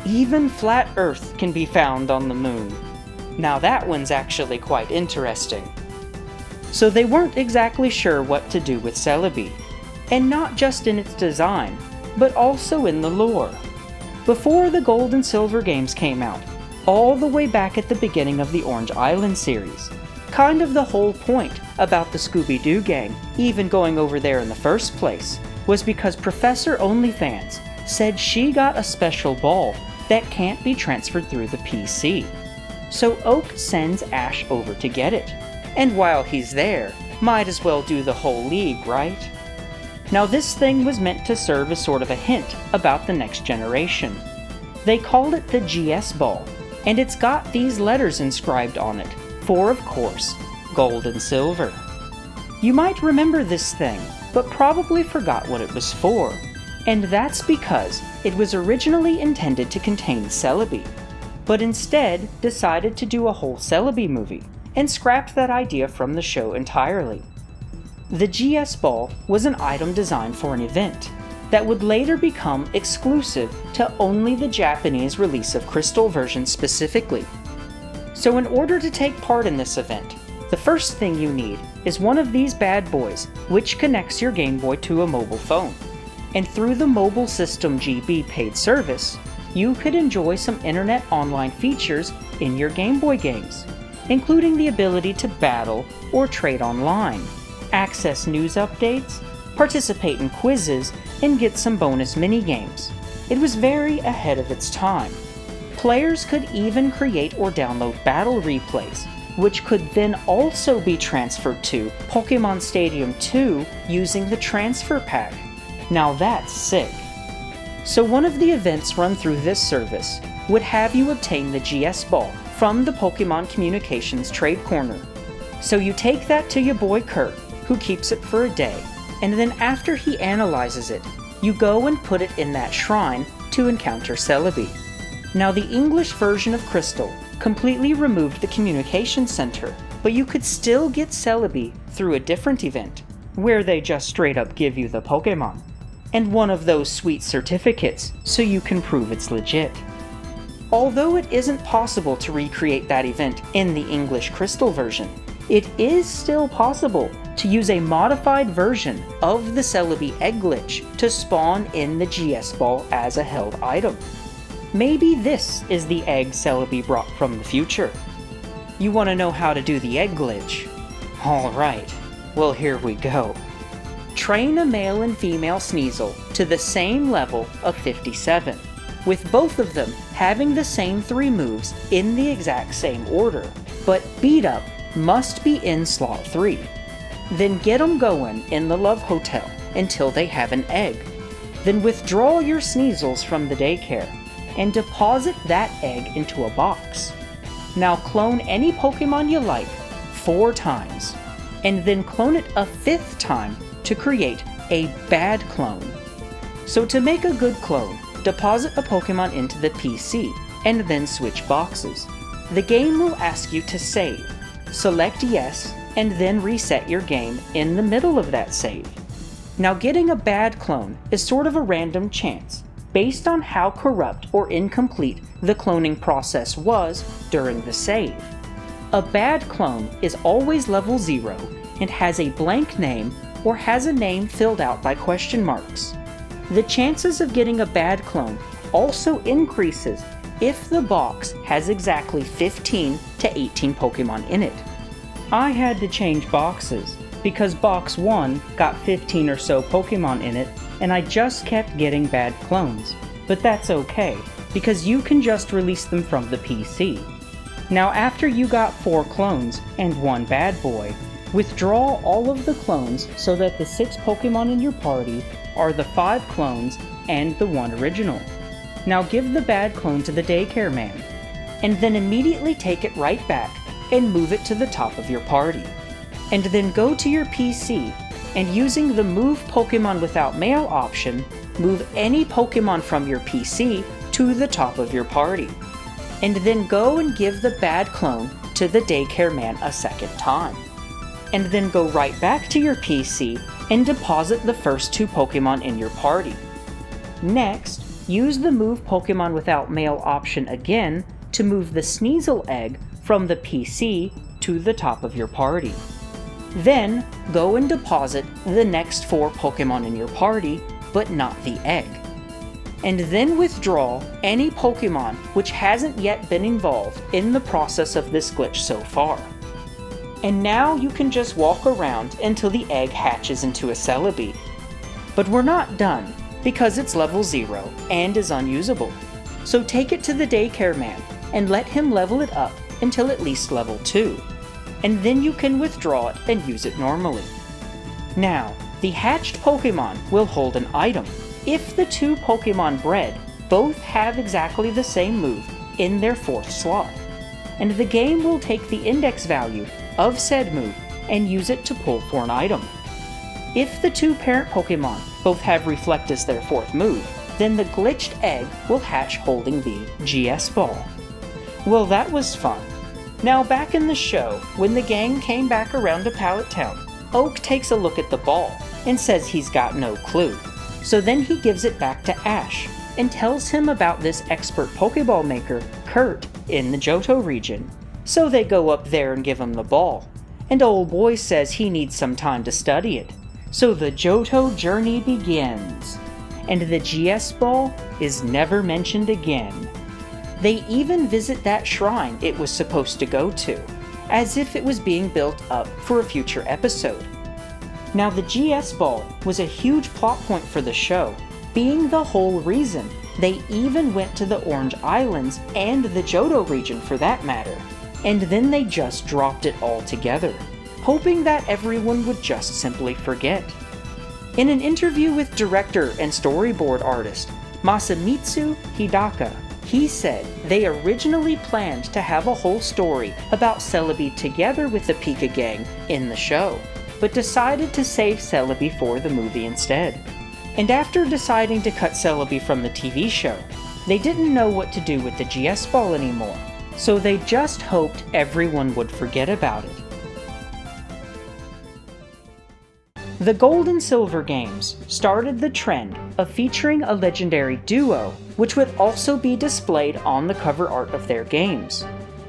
even flat Earth can be found on the moon. Now that one's actually quite interesting. So they weren't exactly sure what to do with Celebi, and not just in its design, but also in the lore. Before the Gold and Silver games came out, all the way back at the beginning of the Orange Island series, kind of the whole point about the Scooby-Doo gang even going over there in the first place was because Professor OnlyFans said she got a special ball that can't be transferred through the PC. So Oak sends Ash over to get it, and while he's there, might as well do the whole league, right? Now this thing was meant to serve as sort of a hint about the next generation. They called it the GS Ball, and it's got these letters inscribed on it, for of course, Gold and Silver. You might remember this thing, but probably forgot what it was for, and that's because it was originally intended to contain Celebi, but instead decided to do a whole Celebi movie, and scrapped that idea from the show entirely. The GS Ball was an item designed for an event that would later become exclusive to only the Japanese release of Crystal version specifically. So in order to take part in this event, the first thing you need is one of these bad boys, which connects your Game Boy to a mobile phone. And through the Mobile System GB paid service, you could enjoy some internet online features in your Game Boy games, including the ability to battle or trade online, access news updates, participate in quizzes, and get some bonus minigames. It was very ahead of its time. Players could even create or download battle replays, which could then also be transferred to Pokémon Stadium 2 using the transfer pack. Now that's sick. So one of the events run through this service would have you obtain the GS Ball from the Pokémon Communications Trade Corner. So you take that to your boy Kurt, who keeps it for a day, and then after he analyzes it, you go and put it in that shrine to encounter Celebi. Now the English version of Crystal completely removed the communication center, but you could still get Celebi through a different event, where they just straight up give you the Pokemon, and one of those sweet certificates so you can prove it's legit. Although it isn't possible to recreate that event in the English Crystal version, it is still possible to use a modified version of the Celebi egg glitch to spawn in the GS Ball as a held item. Maybe this is the egg Celebi brought from the future. You want to know how to do the egg glitch? Alright, well here we go. train a male and female Sneasel to the same level of 57, with both of them having the same 3 moves in the exact same order, but Beat Up must be in slot 3. Then get them going in the Love Hotel until they have an egg. Then withdraw your Sneasels from the daycare and deposit that egg into a box. Now clone any Pokemon you like 4 times, and then clone it a 5th time to create a bad clone. So to make a good clone, deposit a Pokemon into the PC, and then switch boxes. The game will ask you to save. Select yes, and then reset your game in the middle of that save. Now getting a bad clone is sort of a random chance, based on how corrupt or incomplete the cloning process was during the save. A bad clone is always level 0 and has a blank name or has a name filled out by question marks. The chances of getting a bad clone also increases if the box has exactly 15 to 18 Pokemon in it. I had to change boxes because box 1 got 15 or so Pokemon in it and I just kept getting bad clones. But that's okay, because you can just release them from the PC. Now after you got 4 clones and 1 bad boy, withdraw all of the clones so that the 6 Pokemon in your party are the 5 clones and the 1 original. Now give the bad clone to the daycare man, and then immediately take it right back and move it to the top of your party. And then go to your PC, and using the Move Pokemon Without Mail option, move any Pokemon from your PC to the top of your party. And then go and give the bad clone to the daycare man a 2nd time. And then go right back to your PC and deposit the first 2 Pokemon in your party. Next, use the Move Pokemon Without Mail option again to move the Sneasel egg from the PC to the top of your party. Then, go and deposit the next 4 Pokemon in your party, but not the egg. And then withdraw any Pokemon which hasn't yet been involved in the process of this glitch so far. And now you can just walk around until the egg hatches into a Celebi. But we're not done, because it's level 0 and is unusable. So take it to the daycare man and let him level it up until at least level 2. And then you can withdraw it and use it normally. Now, the hatched Pokemon will hold an item if the 2 Pokemon bred both have exactly the same move in their 4th slot, and the game will take the index value of said move and use it to pull for an item. If the 2 parent Pokemon both have Reflect as their 4th move, then the glitched egg will hatch holding the GS Ball. Well, that was fun. Now back in the show, when the gang came back around to Pallet Town, Oak takes a look at the ball and says he's got no clue. So then he gives it back to Ash and tells him about this expert Pokeball maker, Kurt, in the Johto region. So they go up there and give him the ball, and old boy says he needs some time to study it. So the Johto journey begins, and the GS Ball is never mentioned again. They even visit that shrine it was supposed to go to, as if it was being built up for a future episode. Now the GS Ball was a huge plot point for the show, being the whole reason they even went to the Orange Islands and the Johto region for that matter, and then they just dropped it all together, hoping that everyone would just simply forget. In an interview with director and storyboard artist Masamitsu Hidaka, he said they originally planned to have a whole story about Celebi together with the Pika gang in the show, but decided to save Celebi for the movie instead. And after deciding to cut Celebi from the TV show, they didn't know what to do with the GS Ball anymore, so they just hoped everyone would forget about it. The Gold and Silver games started the trend of featuring a legendary duo, which would also be displayed on the cover art of their games.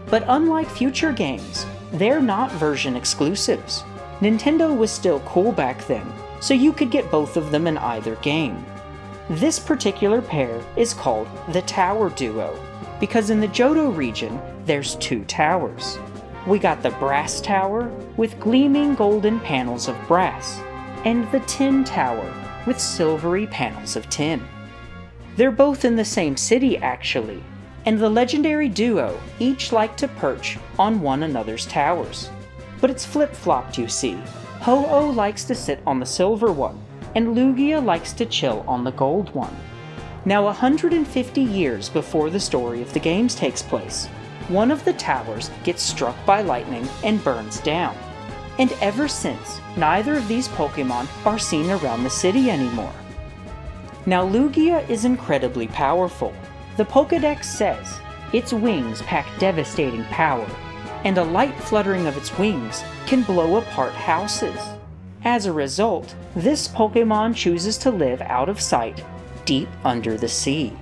But unlike future games, they're not version exclusives. Nintendo was still cool back then, so you could get both of them in either game. This particular pair is called the Tower Duo, because in the Johto region, there's 2 towers. We got the Brass Tower with gleaming golden panels of brass, and the Tin Tower, with silvery panels of tin. They're both in the same city, actually, and the legendary duo each like to perch on one another's towers. But it's flip-flopped, you see. Ho-Oh likes to sit on the silver one, and Lugia likes to chill on the gold one. Now 150 years before the story of the games takes place, one of the towers gets struck by lightning and burns down. And ever since, neither of these Pokémon are seen around the city anymore. Now Lugia is incredibly powerful. The Pokédex says its wings pack devastating power, and a light fluttering of its wings can blow apart houses. As a result, this Pokémon chooses to live out of sight, deep under the sea.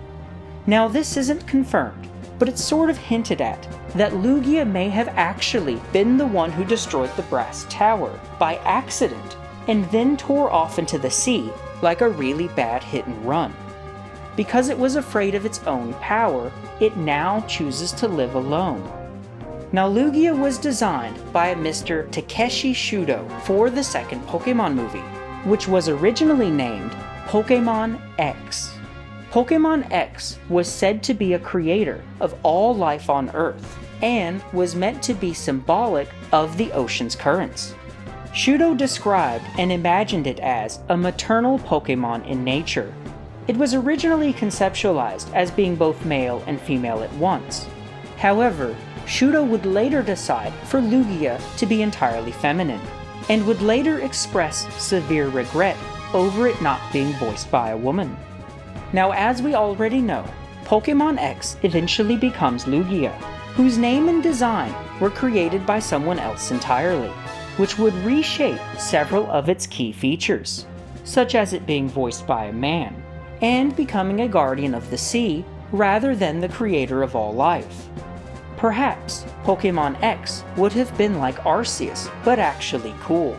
Now this isn't confirmed, but it's sort of hinted at that Lugia may have actually been the one who destroyed the brass tower by accident, and then tore off into the sea like a really bad hit and run. Because it was afraid of its own power, it now chooses to live alone. Now Lugia was designed by a Mr. Takeshi Shudo for the second Pokémon movie, which was originally named Pokémon X. Pokémon X was said to be a creator of all life on Earth, and was meant to be symbolic of the ocean's currents. Shudo described and imagined it as a maternal Pokémon in nature. It was originally conceptualized as being both male and female at once. However, Shudo would later decide for Lugia to be entirely feminine, and would later express severe regret over it not being voiced by a woman. Now, as we already know, Pokémon X eventually becomes Lugia, whose name and design were created by someone else entirely, which would reshape several of its key features, such as it being voiced by a man, and becoming a guardian of the sea rather than the creator of all life. Perhaps Pokémon X would have been like Arceus, but actually cool.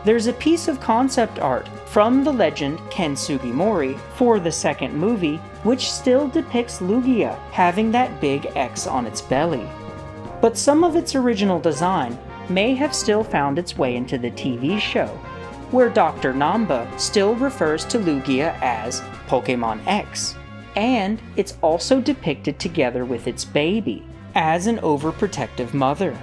There's a piece of concept art from the legend Ken Sugimori for the second movie, which still depicts Lugia having that big X on its belly. But some of its original design may have still found its way into the TV show, where Dr. Namba still refers to Lugia as Pokémon X, and it's also depicted together with its baby, as an overprotective mother.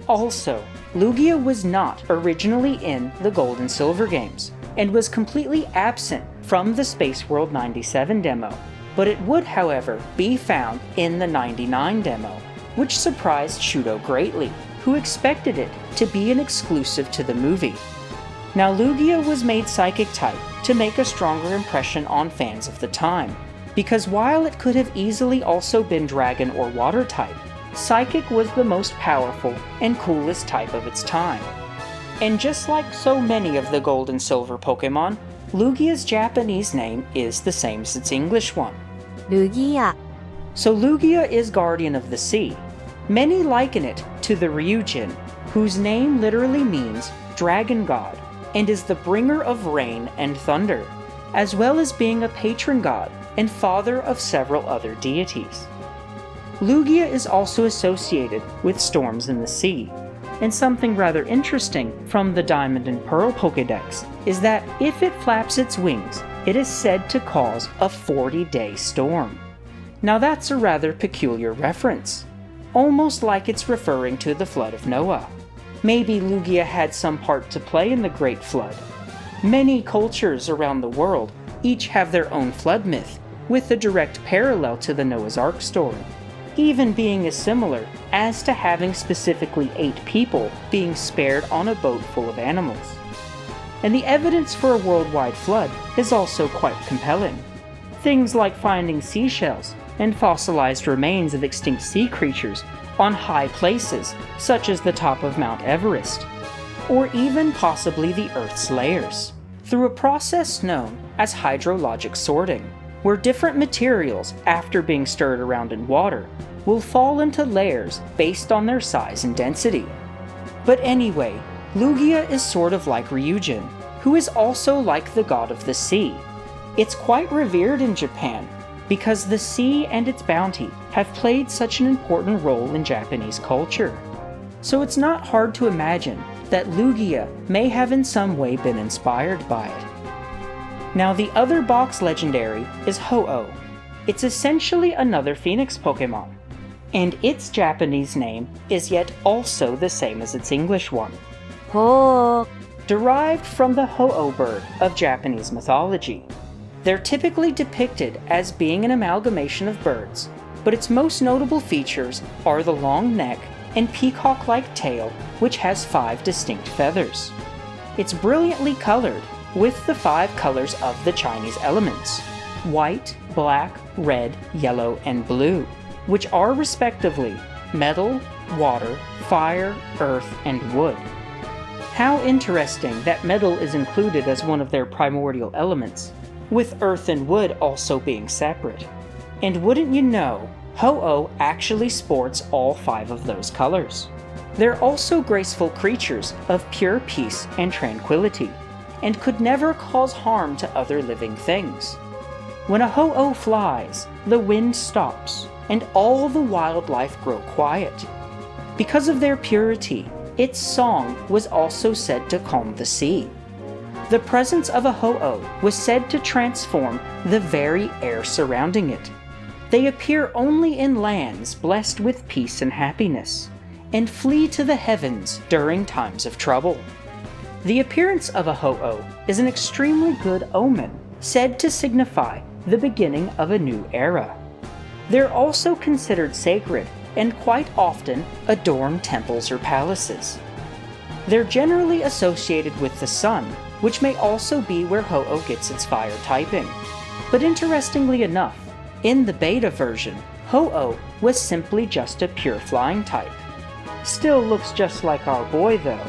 Also, Lugia was not originally in the Gold and Silver games, and was completely absent from the Space World 97 demo, but it would, however, be found in the 99 demo, which surprised Shudo greatly, who expected it to be an exclusive to the movie. Now Lugia was made Psychic type to make a stronger impression on fans of the time, because while it could have easily also been Dragon or Water type, Psychic was the most powerful and coolest type of its time. And just like so many of the Gold and Silver Pokémon, Lugia's Japanese name is the same as its English one. Lugia, So Lugia is Guardian of the Sea. Many liken it to the Ryujin, whose name literally means Dragon God, and is the bringer of rain and thunder, as well as being a patron god and father of several other deities. Lugia is also associated with storms in the sea, and something rather interesting from the Diamond and Pearl Pokédex is that if it flaps its wings, it is said to cause a 40-day storm. Now that's a rather peculiar reference, almost like it's referring to the flood of Noah. Maybe Lugia had some part to play in the Great Flood. Many cultures around the world each have their own flood myth, with a direct parallel to the Noah's Ark story, even being as similar as to having specifically 8 people being spared on a boat full of animals. And the evidence for a worldwide flood is also quite compelling. Things like finding seashells and fossilized remains of extinct sea creatures on high places such as the top of Mount Everest, or even possibly the Earth's layers, through a process known as hydrologic sorting, where different materials, after being stirred around in water, will fall into layers based on their size and density. But anyway, Lugia is sort of like Ryujin, who is also like the god of the sea. It's quite revered in Japan, because the sea and its bounty have played such an important role in Japanese culture. So it's not hard to imagine that Lugia may have in some way been inspired by it. Now the other box legendary is Ho-Oh. It's essentially another Phoenix Pokémon, and its Japanese name is yet also the same as its English one, ほう derived from the Ho-Oh bird of Japanese mythology. They're typically depicted as being an amalgamation of birds, but its most notable features are the long neck and peacock-like tail, which has 5 distinct feathers. It's brilliantly colored, with the 5 colors of the Chinese elements: white, black, red, yellow, and blue, which are respectively metal, water, fire, earth, and wood. How interesting that metal is included as one of their primordial elements, with earth and wood also being separate. And wouldn't you know, Ho-Oh actually sports all 5 of those colors. They're also graceful creatures of pure peace and tranquility, and could never cause harm to other living things. When a Ho-Oh flies, the wind stops, and all the wildlife grow quiet. Because of their purity, its song was also said to calm the sea. The presence of a Ho-Oh was said to transform the very air surrounding it. They appear only in lands blessed with peace and happiness, and flee to the heavens during times of trouble. The appearance of a Ho-Oh is an extremely good omen, said to signify the beginning of a new era. They're also considered sacred and quite often adorn temples or palaces. They're generally associated with the sun, which may also be where Ho-Oh gets its fire typing. But interestingly enough, in the beta version, Ho-Oh was simply just a pure flying type. Still looks just like our boy though.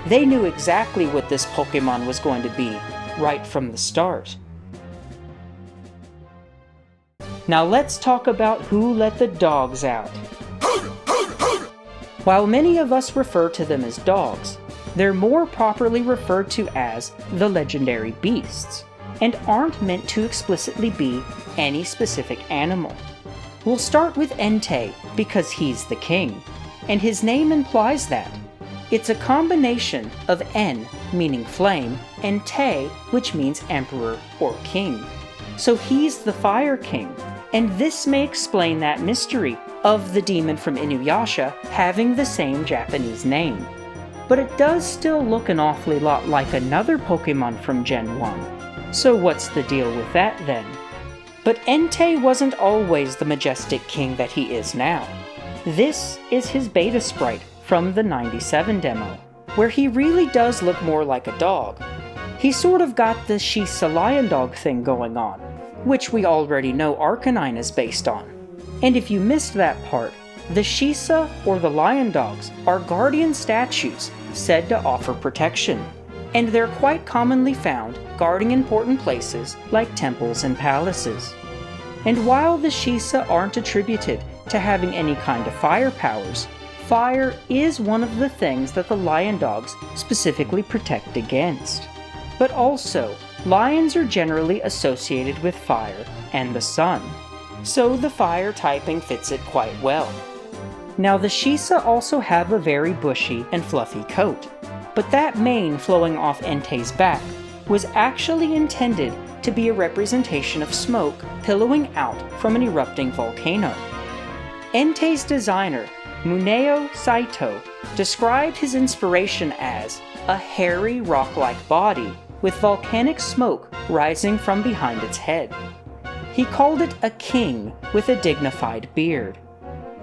They knew exactly what this Pokemon was going to be, right from the start. Now let's talk about who let the dogs out. While many of us refer to them as dogs, they're more properly referred to as the legendary beasts, and aren't meant to explicitly be any specific animal. We'll start with Entei because he's the king, and his name implies that. It's a combination of En, meaning flame, and Te, which means emperor or king. So he's the Fire King, and this may explain that mystery of the demon from Inuyasha having the same Japanese name. But it does still look an awfully lot like another Pokemon from Gen 1. So what's the deal with that then? But Entei wasn't always the majestic king that he is now. This is his beta sprite from the 97 demo, where he really does look more like a dog. He's sort of got the Shisa lion dog thing going on, which we already know Arcanine is based on. And if you missed that part, the Shisa, or the lion dogs, are guardian statues said to offer protection, and they're quite commonly found guarding important places like temples and palaces. And while the Shisa aren't attributed to having any kind of fire powers, fire is one of the things that the lion dogs specifically protect against. But also, lions are generally associated with fire and the sun, so the fire typing fits it quite well. Now the Shisa also have a very bushy and fluffy coat, but that mane flowing off Entei's back was actually intended to be a representation of smoke pillowing out from an erupting volcano. Entei's designer, Muneo Saito, described his inspiration as a hairy rock-like body with volcanic smoke rising from behind its head. He called it a king with a dignified beard.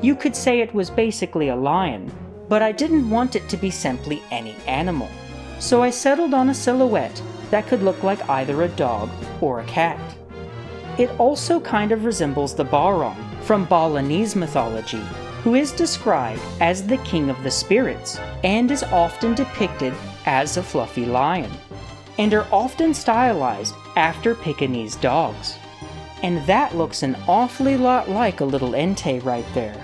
You could say it was basically a lion, but I didn't want it to be simply any animal, so I settled on a silhouette that could look like either a dog or a cat. It also kind of resembles the Barong from Balinese mythology, who is described as the king of the spirits and is often depicted as a fluffy lion, and are often stylized after Pekingese dogs. And that looks an awfully lot like a little Entei right there.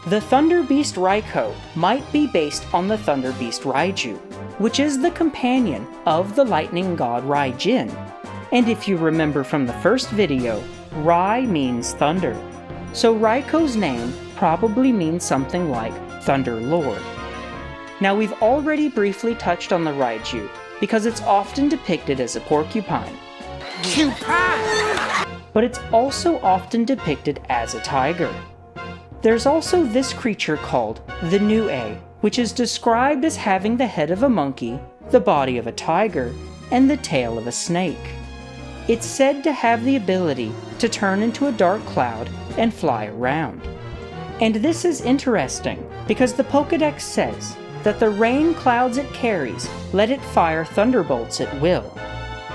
The Thunder Beast Raikou might be based on the Thunder Beast Raiju, which is the companion of the lightning god Raijin. And if you remember from the first video, Rai means thunder, so Raikou's name probably means something like Thunder Lord. Now we've already briefly touched on the Raiju, because it's often depicted as a porcupine. But it's also often depicted as a tiger. There's also this creature called the Nue, which is described as having the head of a monkey, the body of a tiger, and the tail of a snake. It's said to have the ability to turn into a dark cloud and fly around. And this is interesting, because the Pokédex says that the rain clouds it carries let it fire thunderbolts at will.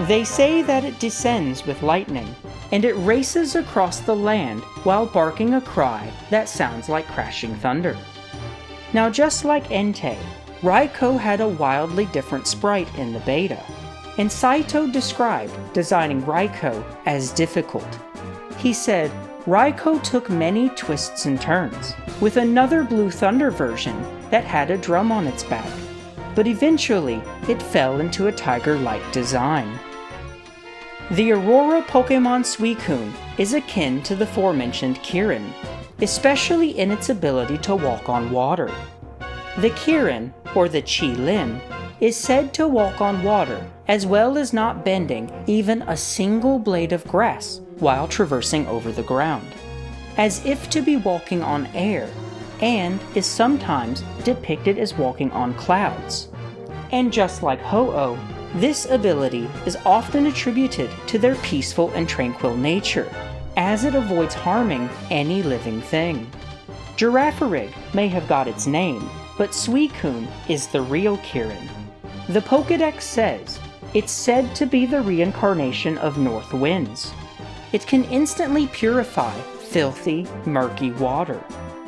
They say that it descends with lightning, and it races across the land while barking a cry that sounds like crashing thunder. Now just like Entei, Raikou had a wildly different sprite in the beta, and Saito described designing Raikou as difficult. He said, Raikou took many twists and turns, with another Blue Thunder version that had a drum on its back, but eventually it fell into a tiger-like design. The Aurora Pokémon Suicune is akin to the aforementioned Kirin, especially in its ability to walk on water. The Kirin, or the Qilin, is said to walk on water as well as not bending even a single blade of grass while traversing over the ground, as if to be walking on air, and is sometimes depicted as walking on clouds. And just like Ho-Oh, this ability is often attributed to their peaceful and tranquil nature, as it avoids harming any living thing. Girafarig may have got its name, but Suicune is the real Kirin. The Pokédex says it's said to be the reincarnation of North Winds. It can instantly purify filthy, murky water,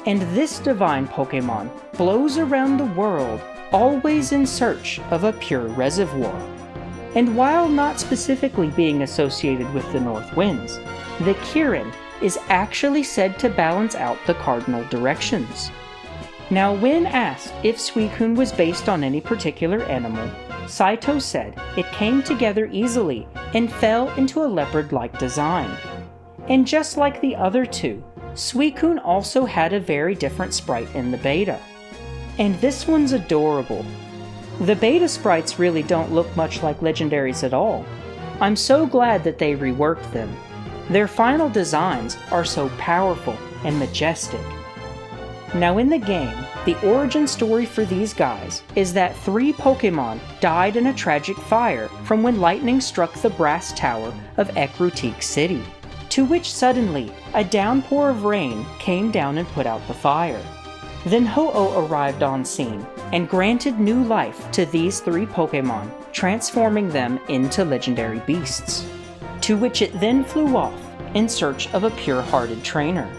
and this divine Pokémon blows around the world always in search of a pure reservoir. And while not specifically being associated with the North Winds, the Kirin is actually said to balance out the cardinal directions. Now, when asked if Suicune was based on any particular animal, Saito said it came together easily and fell into a leopard-like design. And just like the other two, Suicune also had a very different sprite in the beta. And this one's adorable. The beta sprites really don't look much like legendaries at all. I'm so glad that they reworked them. Their final designs are so powerful and majestic. Now in the game, the origin story for these guys is that 3 Pokémon died in a tragic fire from when lightning struck the brass tower of Ekrutik City, to which suddenly a downpour of rain came down and put out the fire. Then Ho-Oh arrived on scene and granted new life to these 3 Pokémon, transforming them into legendary beasts, to which it then flew off in search of a pure-hearted trainer.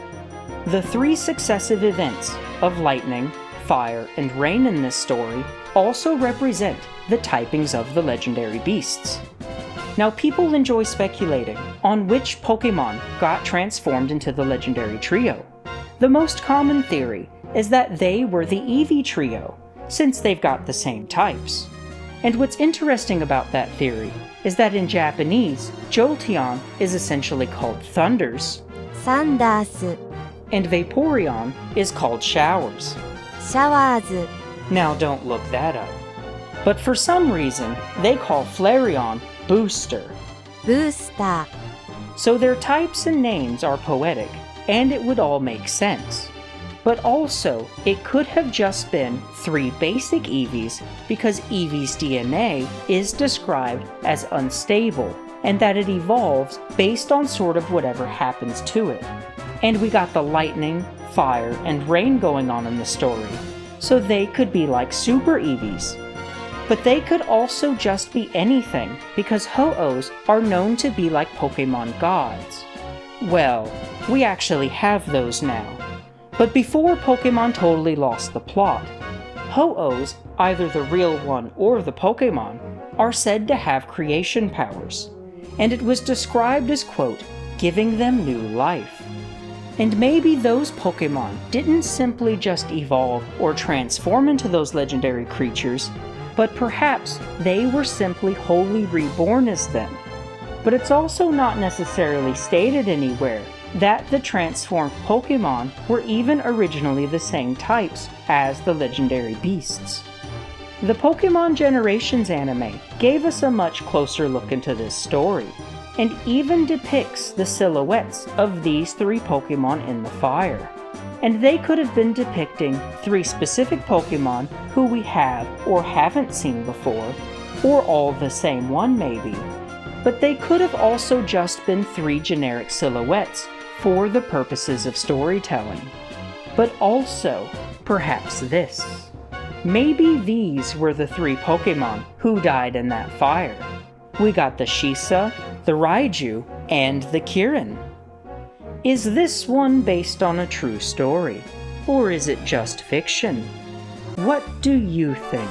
The 3 successive events of lightning, fire, and rain in this story also represent the typings of the legendary beasts. Now people enjoy speculating on which Pokémon got transformed into the legendary trio. The most common theory is that they were the Eevee trio, since they've got the same types. And what's interesting about that theory is that in Japanese, Jolteon is essentially called thunders, サンダース、 and Vaporeon is called showers. シャワーズ、 Now don't look that up. But for some reason, they call Flareon Booster. ブースター、 So their types and names are poetic, and it would all make sense. But also, it could have just been 3 basic Eevees because Eevee's DNA is described as unstable, and that it evolves based on sort of whatever happens to it. And we got the lightning, fire, and rain going on in the story, so they could be like Super Eevees. But they could also just be anything, because Ho-Ohs are known to be like Pokemon gods. Well, we actually have those now. But before Pokemon totally lost the plot, Ho-Ohs, either the real one or the Pokemon, are said to have creation powers, and it was described as, quote, giving them new life. And maybe those Pokemon didn't simply just evolve or transform into those legendary creatures, but perhaps they were simply wholly reborn as them. But it's also not necessarily stated anywhere that the transformed Pokemon were even originally the same types as the legendary beasts. The Pokemon Generations anime gave us a much closer look into this story, and even depicts the silhouettes of these 3 Pokemon in the fire. And they could have been depicting 3 specific Pokemon who we have or haven't seen before, or all the same one maybe. But they could have also just been 3 generic silhouettes for the purposes of storytelling. But also, perhaps this. Maybe these were the 3 Pokemon who died in that fire. We got the Shisa, the Raiju, and the Kirin. Is this one based on a true story? Or is it just fiction? What do you think?